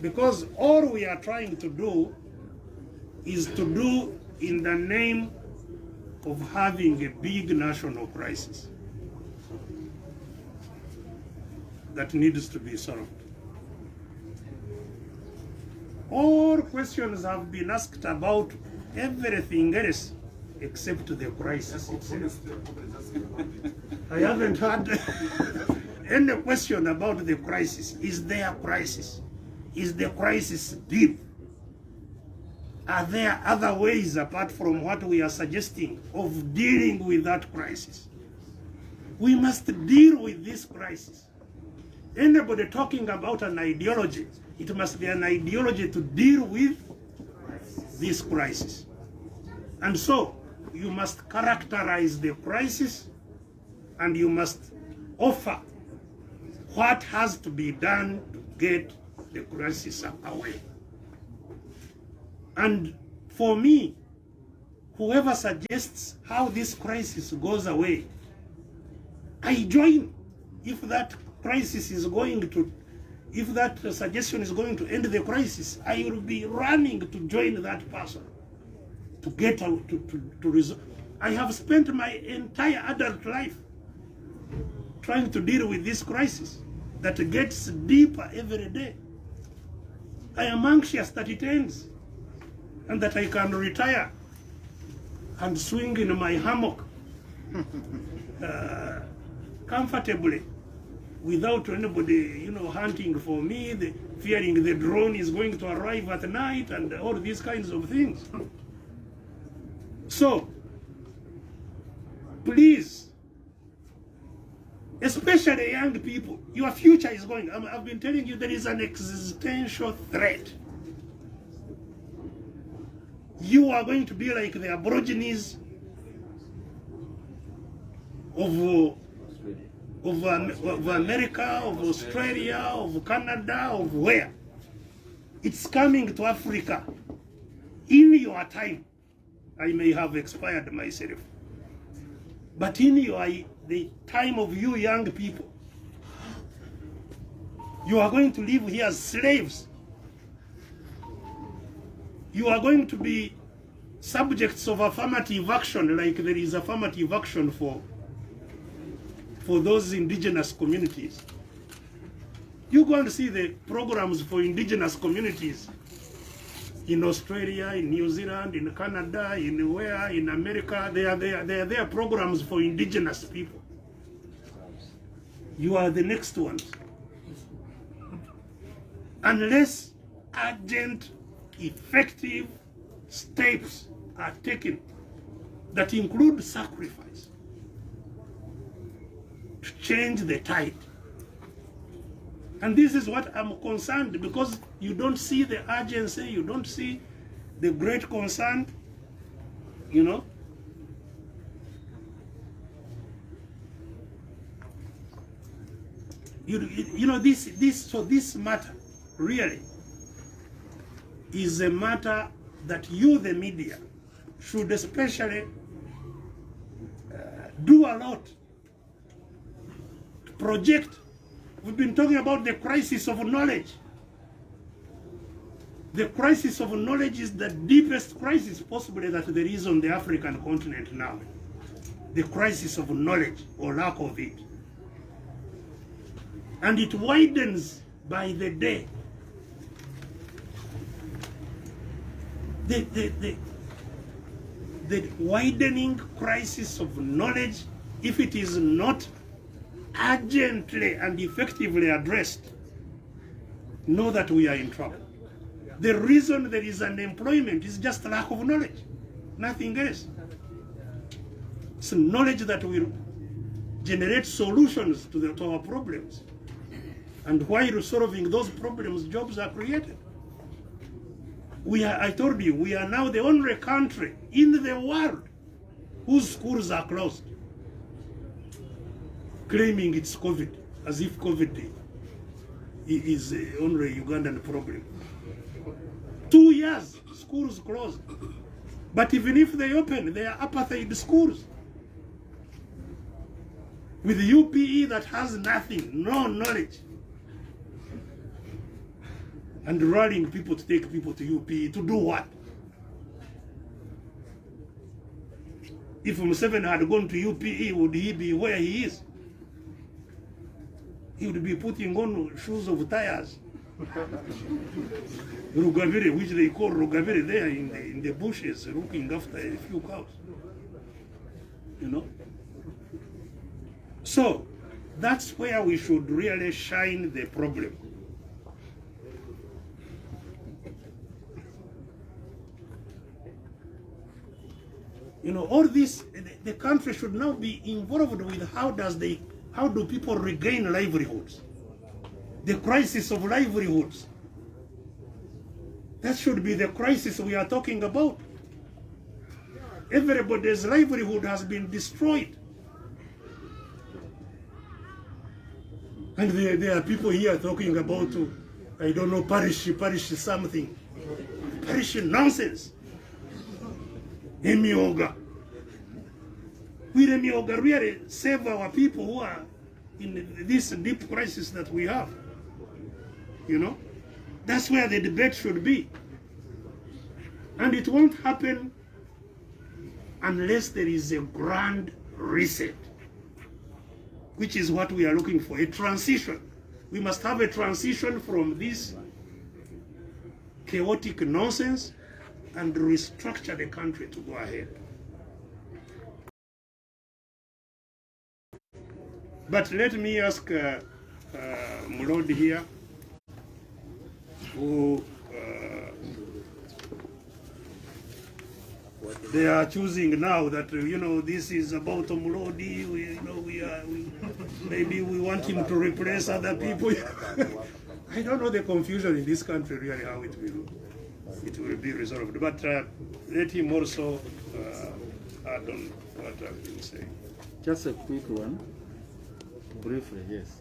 because all we are trying to do is to do in the name of having a big national crisis that needs to be solved. All questions have been asked about everything else except the crisis itself. I haven't had any question about the crisis. Is there a crisis? Is the crisis deep? Are there other ways apart from what we are suggesting of dealing with that crisis? We must deal with this crisis. Anybody talking about an ideology, it must be an ideology to deal with this crisis. And so, you must characterize the crisis and you must offer what has to be done to get the crisis away. And for me, whoever suggests how this crisis goes away, I join. If that crisis is going to, if that suggestion is going to end the crisis, I will be running to join that person to get out, to resolve. I have spent my entire adult life trying to deal with this crisis that gets deeper every day. I am anxious that it ends and that I can retire and swing in my hammock comfortably without anybody, you know, hunting for me, fearing the drone is going to arrive at night and all these kinds of things. So, please, especially young people, your future is going. I've been telling you there is an existential threat. You are going to be like the Aborigines of America, of Australia, of Canada, of where. It's coming to Africa. In your time, I may have expired myself. But in the time of you young people, you are going to live here as slaves. You are going to be subjects of affirmative action, like there is affirmative action for those indigenous communities. You go and see the programs for indigenous communities in Australia, in New Zealand, in Canada, in America. They are there programs for indigenous people. You are the next ones. Unless urgent, effective steps are taken that include sacrifice to change the tide. And this is what I'm concerned, because you don't see the urgency, you don't see the great concern, you know. You know, this matter really is a matter that you, the media, should especially do a lot to project. We've been talking about the crisis of knowledge. The crisis of knowledge is the deepest crisis possibly that there is on the African continent now. The crisis of knowledge or lack of it. And it widens by the day. the widening crisis of knowledge, if it is not urgently and effectively addressed, know that we are in trouble. The reason there is unemployment is just lack of knowledge, nothing else. It's knowledge that will generate solutions to our problems. And while solving those problems, jobs are created. I told you, we are now the only country in the world whose schools are closed, claiming it's COVID, as if COVID is only a Ugandan problem. 2 years, schools closed. But even if they open, they are apartheid schools. With UPE that has nothing, no knowledge. And rallying people to take people to UPE to do what? If Museveni had gone to UPE, would he be where he is? He would be putting on shoes of tires. Rugavire, which they call Rugavire, there in the bushes, looking after a few cows. You know? So, that's where we should really shine the problem. You know, all this, the country should now be involved with how do people regain livelihoods? The crisis of livelihoods. That should be the crisis we are talking about. Everybody's livelihood has been destroyed. And there are people here talking about, I don't know, parish something. Parish nonsense. Emioga. Will Emioga really save our people who are in this deep crisis that we have? You know? That's where the debate should be. And it won't happen unless there is a grand reset, which is what we are looking for, a transition. We must have a transition from this chaotic nonsense and restructure the country to go ahead. But let me ask Mulod here, who they are choosing now that, you know, this is about Mulodi, maybe we want him to replace other people. I don't know the confusion in this country really how it will be resolved. But let him also add on what I've been saying. Just a quick one, briefly, yes.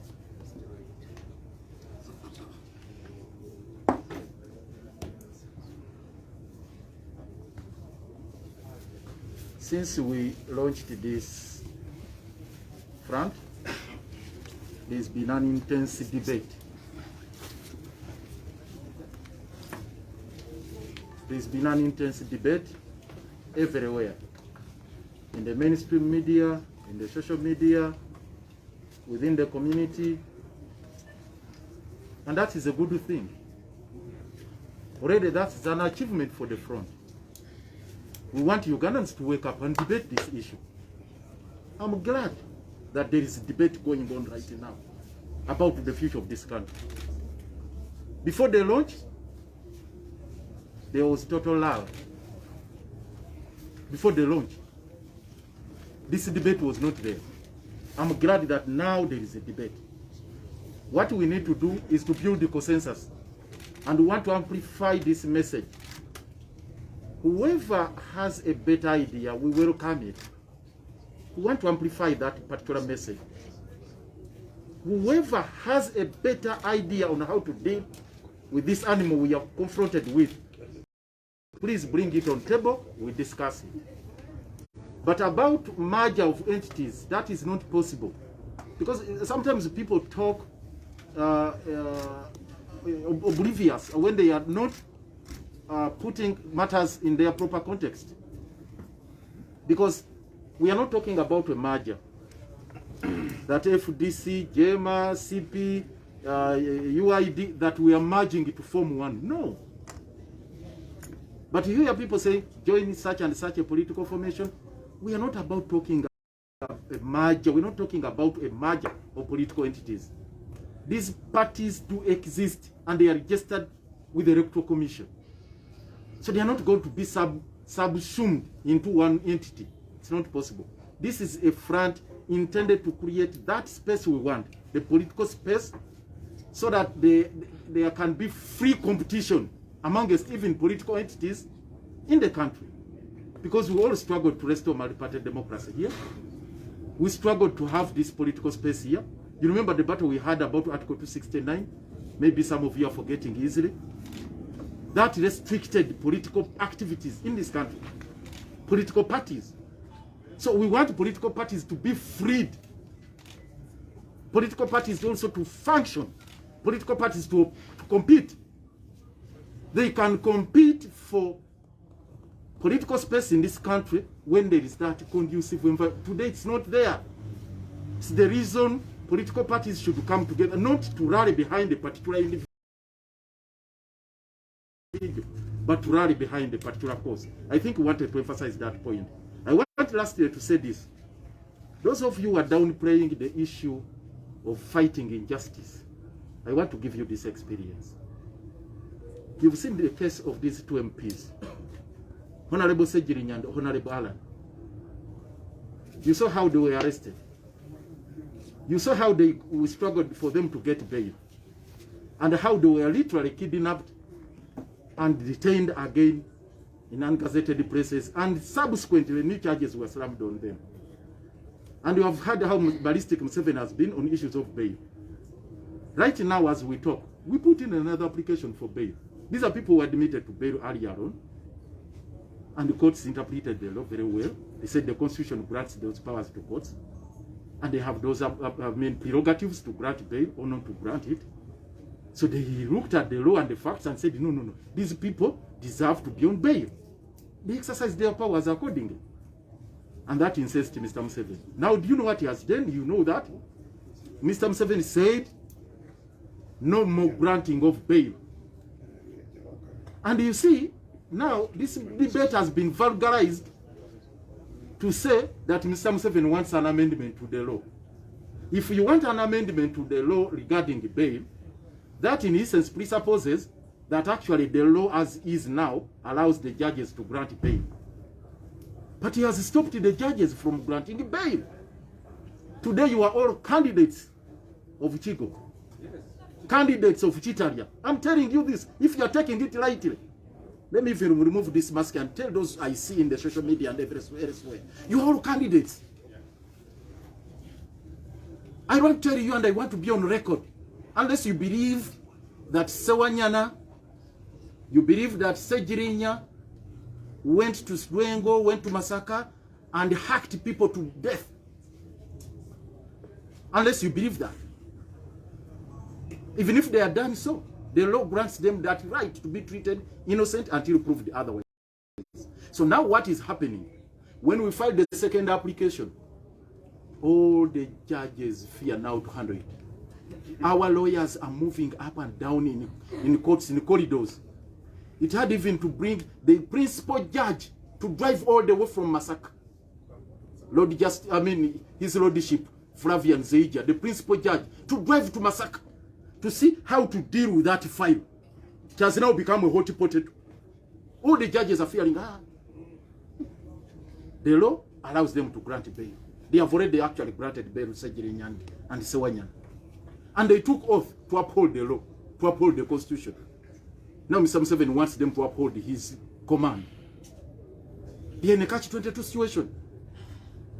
Since we launched this front, there's been an intense debate. There's been an intense debate everywhere, in the mainstream media, in the social media, within the community, and that is a good thing. Already that's an achievement for the front. We want Ugandans to wake up and debate this issue. I'm glad that there is a debate going on right now about the future of this country. Before the launch, there was total lull. Before the launch, this debate was not there. I'm glad that now there is a debate. What we need to do is to build the consensus, and we want to amplify this message. Whoever has a better idea, we welcome it. We want to amplify that particular message. Whoever has a better idea on how to deal with this animal we are confronted with, please bring it on table, we discuss it. But about merger of entities, that is not possible. Because sometimes people talk oblivious when they are not putting matters in their proper context. Because we are not talking about a merger. That FDC, JEMA, CP, UID, that we are merging to form one. No. But you hear people say, join such and such a political formation. We are not about talking about a merger. We're not talking about a merger of political entities. These parties do exist and they are registered with the Electoral Commission. So they are not going to be subsumed into one entity. It's not possible. This is a front intended to create that space we want, the political space, so that there can be free competition amongst even political entities in the country. Because we all struggle to restore multi-party democracy here. We struggle to have this political space here. You remember the battle we had about Article 269? Maybe some of you are forgetting easily. That restricted political activities in this country. Political parties. So we want political parties to be freed. Political parties also to function. Political parties to compete. They can compete for political space in this country when there is that conducive environment. Today it's not there. It's the reason political parties should come together, not to rally behind a particular individual, but to rally behind a particular cause. I think we wanted to emphasize that point. I want lastly to say this. Those of you who are downplaying the issue of fighting injustice, I want to give you this experience. You've seen the case of these two MPs, Honorable Besigye and Honorable Allen. You saw how they were arrested. You saw how we struggled for them to get bail. And how they were literally kidnapped and detained again in ungazetted places. And subsequently, new charges were slammed on them. And you have heard how ballistic Museveni has been on issues of bail. Right now, as we talk, we put in another application for bail. These are people who were admitted to bail earlier on. And the courts interpreted the law very well. They said the Constitution grants those powers to courts. And they have those prerogatives to grant bail or not to grant it. So they looked at the law and the facts and said, no. These people deserve to be on bail. They exercised their powers accordingly. And that incensed Mr. Museveni. Now, do you know what he has done? You know that Mr. Museveni said, no more granting of bail. And you see, now this debate has been vulgarized to say that Mr. Museveni wants an amendment to the law. If you want an amendment to the law regarding bail, that in essence presupposes that actually the law as is now allows the judges to grant bail. But he has stopped the judges from granting bail. Today you are all candidates of Chigo. Yes. Candidates of Chitaria. I'm telling you this, if you are taking it lightly. Let me even remove this mask and tell those I see in the social media and everywhere. You are all candidates. I want to tell you, and I want to be on record, unless you believe that Sewanyana, you believe that Sejirinya went to Swengo, went to Masaka, and hacked people to death. Unless you believe that. Even if they are done so, the law grants them that right to be treated innocent until proved otherwise. So now what is happening? When we file the second application, all the judges fear now to handle it. Our lawyers are moving up and down in courts, in corridors. It had even to bring the principal judge to drive all the way from Masaka. His Lordship, Flavian Zeija, the principal judge, to drive to Masaka to see how to deal with that file. It has now become a hot potato. All the judges are fearing, the law allows them to grant bail. They have already actually granted bail to Sejiri and Sewanyana. And they took oath to uphold the law, to uphold the Constitution. Now Mr. Museveni wants them to uphold his command. They are in a catch-22 situation.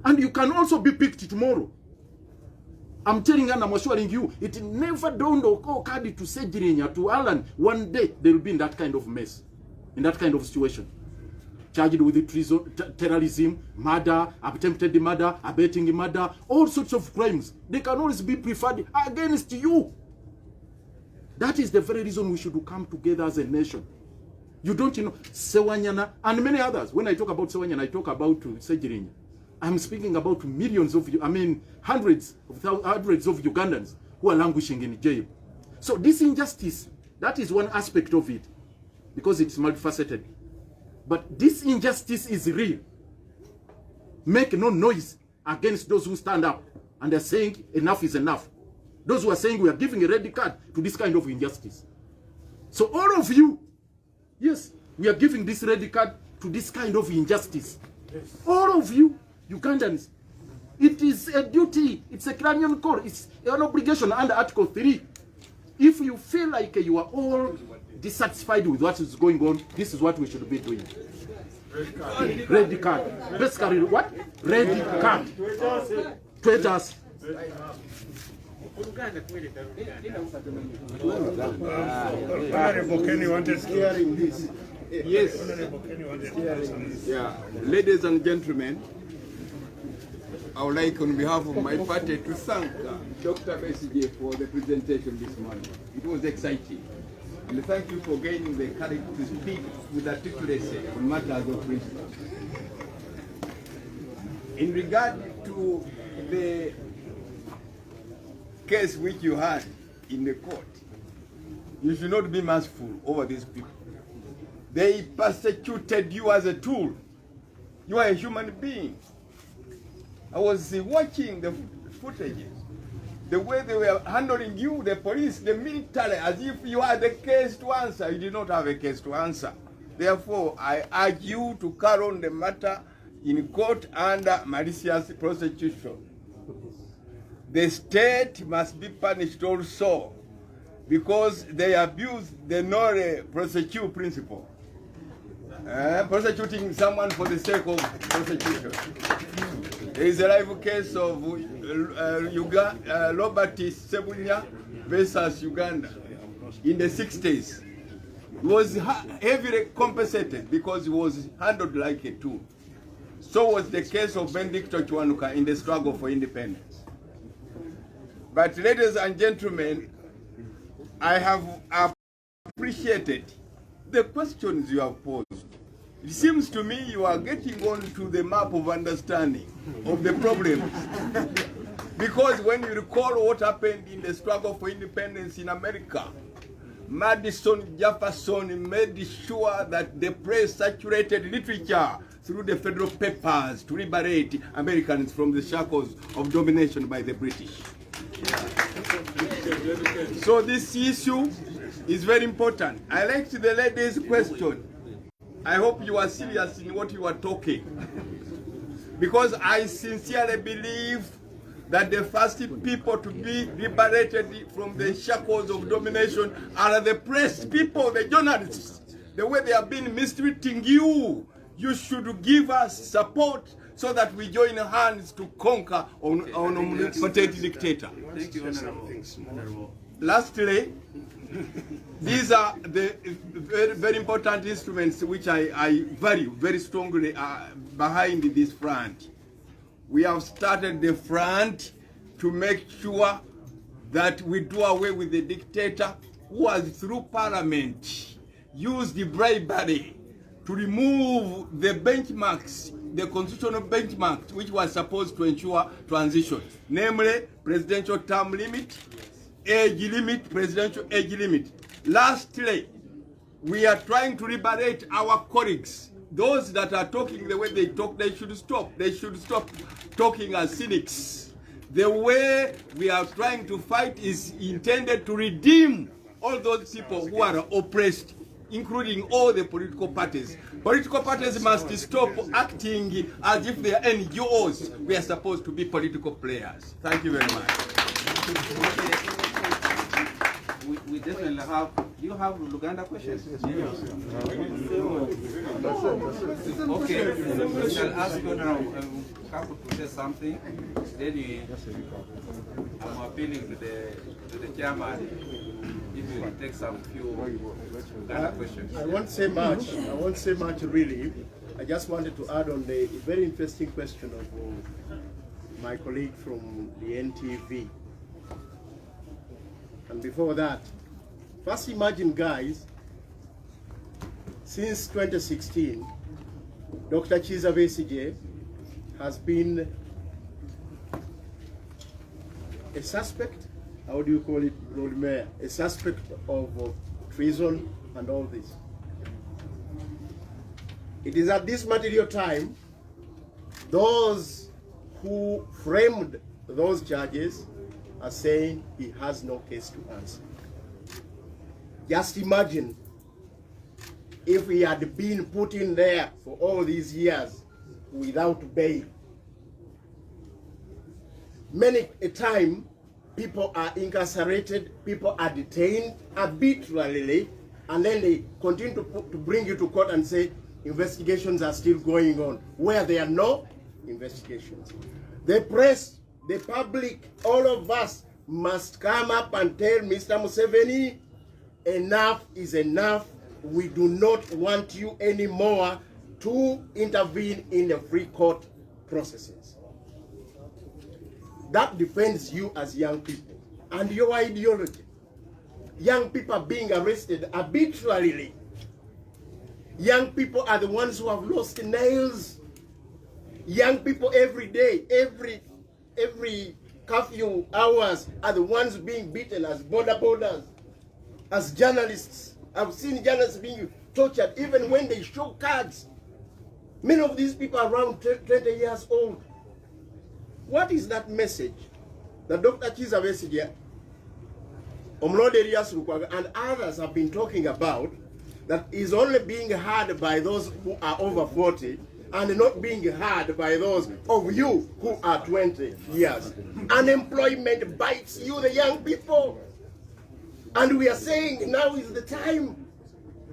And you can also be picked tomorrow. I'm telling you and I'm assuring you, it never dawned or occurred to Sejirinya, to Alan, one day they will be in that kind of mess, in that kind of situation. Charged with treason, terrorism, murder, attempted murder, abetting murder, all sorts of crimes. They can always be preferred against you. That is the very reason we should come together as a nation. You don't know, Sewanyana and many others. When I talk about Sewanyana, I talk about Sejirinya. I'm speaking about millions of, hundreds of Ugandans who are languishing in jail. So this injustice, that is one aspect of it, because it's multifaceted. But this injustice is real. Make no noise against those who stand up and are saying enough is enough. Those who are saying we are giving a red card to this kind of injustice. So all of you, yes, we are giving this red card to this kind of injustice. Yes. All of you, Ugandans, it is a duty, it's a clarion call, it's an obligation under Article 3. If you feel like you are all dissatisfied with what is going on, this is what we should be doing. Red card. Red card. Basically, what? Red card. Traitors. Honorable Kenny wanted to hearing this. Yes. Yeah. Ladies and gentlemen, I would like on behalf of my party to thank Dr. Besigye for the presentation this morning. It was exciting. And thank you for gaining the courage to speak with articulacy on matters of principle. In regard to the case which you had in the court, you should not be merciful over these people. They persecuted you as a tool. You are a human being. I was watching the footages, the way they were handling you, the police, the military, as if you had a case to answer. You did not have a case to answer. Therefore, I urge you to carry on the matter in court under malicious prosecution. The state must be punished also because they abuse the no prosecute principle. Prosecuting someone for the sake of prosecution. There is a live case of Robert Sebunya versus Uganda in the 60s. He was heavily compensated because he was handled like a tool. So was the case of Benedicto Chwanuka in the struggle for independence. But ladies and gentlemen, I have appreciated the questions you have posed. It seems to me you are getting on to the map of understanding of the problems. Because when you recall what happened in the struggle for independence in America, Madison Jefferson made sure that the press saturated literature through the federal papers to liberate Americans from the shackles of domination by the British. So this issue is very important. I liked the lady's question. I hope you are serious in what you are talking. Because I sincerely believe that the first people to be liberated from the shackles of domination are the press people, the journalists. The way they have been mistreating you, you should give us support so that we join hands to conquer an omnipotent dictator. Lastly, these are the very, very important instruments which I value very strongly behind this front. We have started the front to make sure that we do away with the dictator who has, through parliament, used the bribery to remove the benchmarks, the constitutional benchmarks, which was supposed to ensure transition, namely presidential term limit, age limit, presidential age limit. Lastly, we are trying to liberate our colleagues. Those that are talking the way they talk, they should stop. They should stop talking as cynics. The way we are trying to fight is intended to redeem all those people who are oppressed, including all the political parties. Political parties must stop acting as if they are NGOs. We are supposed to be political players. Thank you very much. We definitely have. Do you have Luganda questions? Yes. Okay. We shall ask you now, Kapu, to say something. Then I'm appealing to the chairman. If you take some few Luganda questions. I won't say much. I won't say much really. I just wanted to add on the very interesting question of my colleague from the NTV. And before that, first imagine, guys, since 2016, Dr. Chiza Besigye has been a suspect, how do you call it, Lord Mayor, a suspect of treason and all this. It is at this material time, those who framed those charges are saying he has no case to answer. Just imagine if he had been put in there for all these years without bail. Many a time, people are incarcerated, people are detained arbitrarily, and then they continue to bring you to court and say investigations are still going on, where there are no investigations. The press, the public, all of us must come up and tell Mr. Museveni, enough is enough. We do not want you anymore to intervene in the free court processes. That defends you as young people and your ideology. Young people are being arrested arbitrarily. Young people are the ones who have lost nails. Young people every day, every curfew hours are the ones being beaten as borders, as journalists. I've seen journalists being tortured even when they show cards. Many of these people are around 20 years old. What is that message that Dr. Chiza Besigye, Omlode Elias Lukwago, and others have been talking about, that is only being heard by those who are over 40 and not being heard by those of you who are 20 years? Unemployment bites you, the young people. And we are saying now is the time.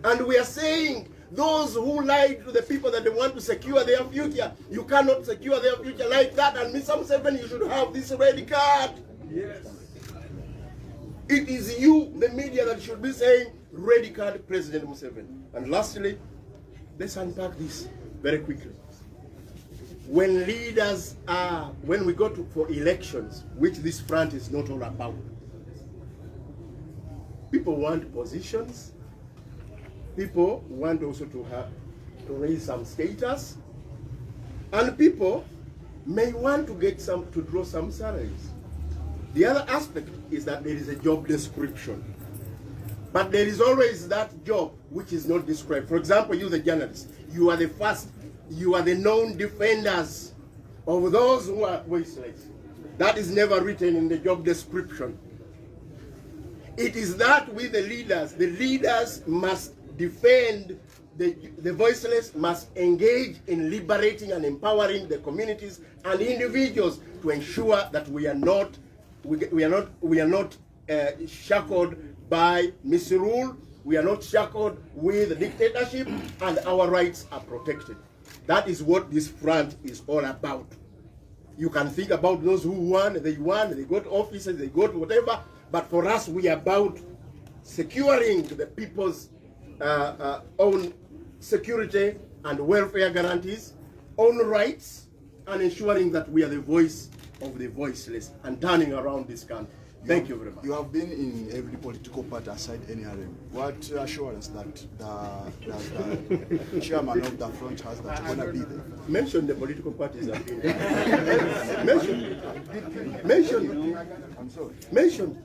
And we are saying those who lied to the people that they want to secure their future, you cannot secure their future like that. And Mr. Museveni, you should have this red card. Yes. It is you, the media, that should be saying red card President Museveni. And lastly, let's unpack this very quickly. When leaders are, when we go for elections, which this front is not all about, people want positions. People want also to raise some status, and people may want to get to draw some salaries. The other aspect is that there is a job description, but there is always that job which is not described. For example, you, the journalist, you are the first, you are the known defenders of those who are voiceless. That is never written in the job description. It is that with the leaders must defend the voiceless, must engage in liberating and empowering the communities and individuals to ensure that we are not shackled by misrule, we are not shackled with dictatorship, and our rights are protected. That is what this front is all about. You can think about those who won, they got offices, they got whatever, but for us, we are about securing the people's own security and welfare guarantees, own rights, and ensuring that we are the voice of the voiceless and turning around this country. Thank you very much. You have been in every political party aside NRM. What assurance that the chairman of the front has that you're going to be there? Mention the political parties that have been there. Mention.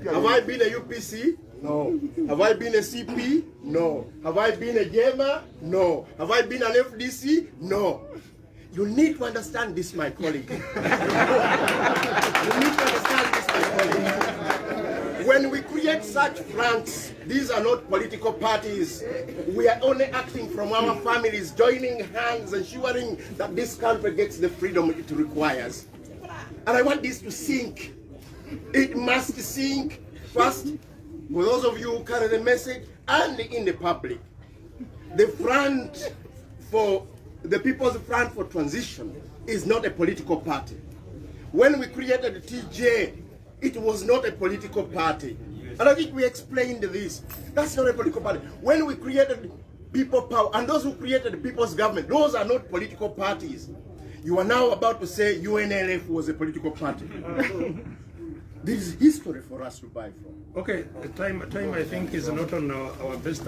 Have I been a UPC? No. Have I been a CP? No. Have I been a JEMA? No. Have I been an FDC? No. You need to understand this, my colleague. You need to understand this, my colleague. When we create such fronts, these are not political parties. We are only acting from our families, joining hands, ensuring that this country gets the freedom it requires. And I want this to sink. It must sink first for those of you who carry the message and in the public. The front for the People's Front for Transition is not a political party. When we created the TJ, it was not a political party. And I think we explained this. That's not a political party. When we created People Power, and those who created the People's Government, those are not political parties. You are now about to say UNLF was a political party. This is history for us to buy from. Okay, time I think is not on our best.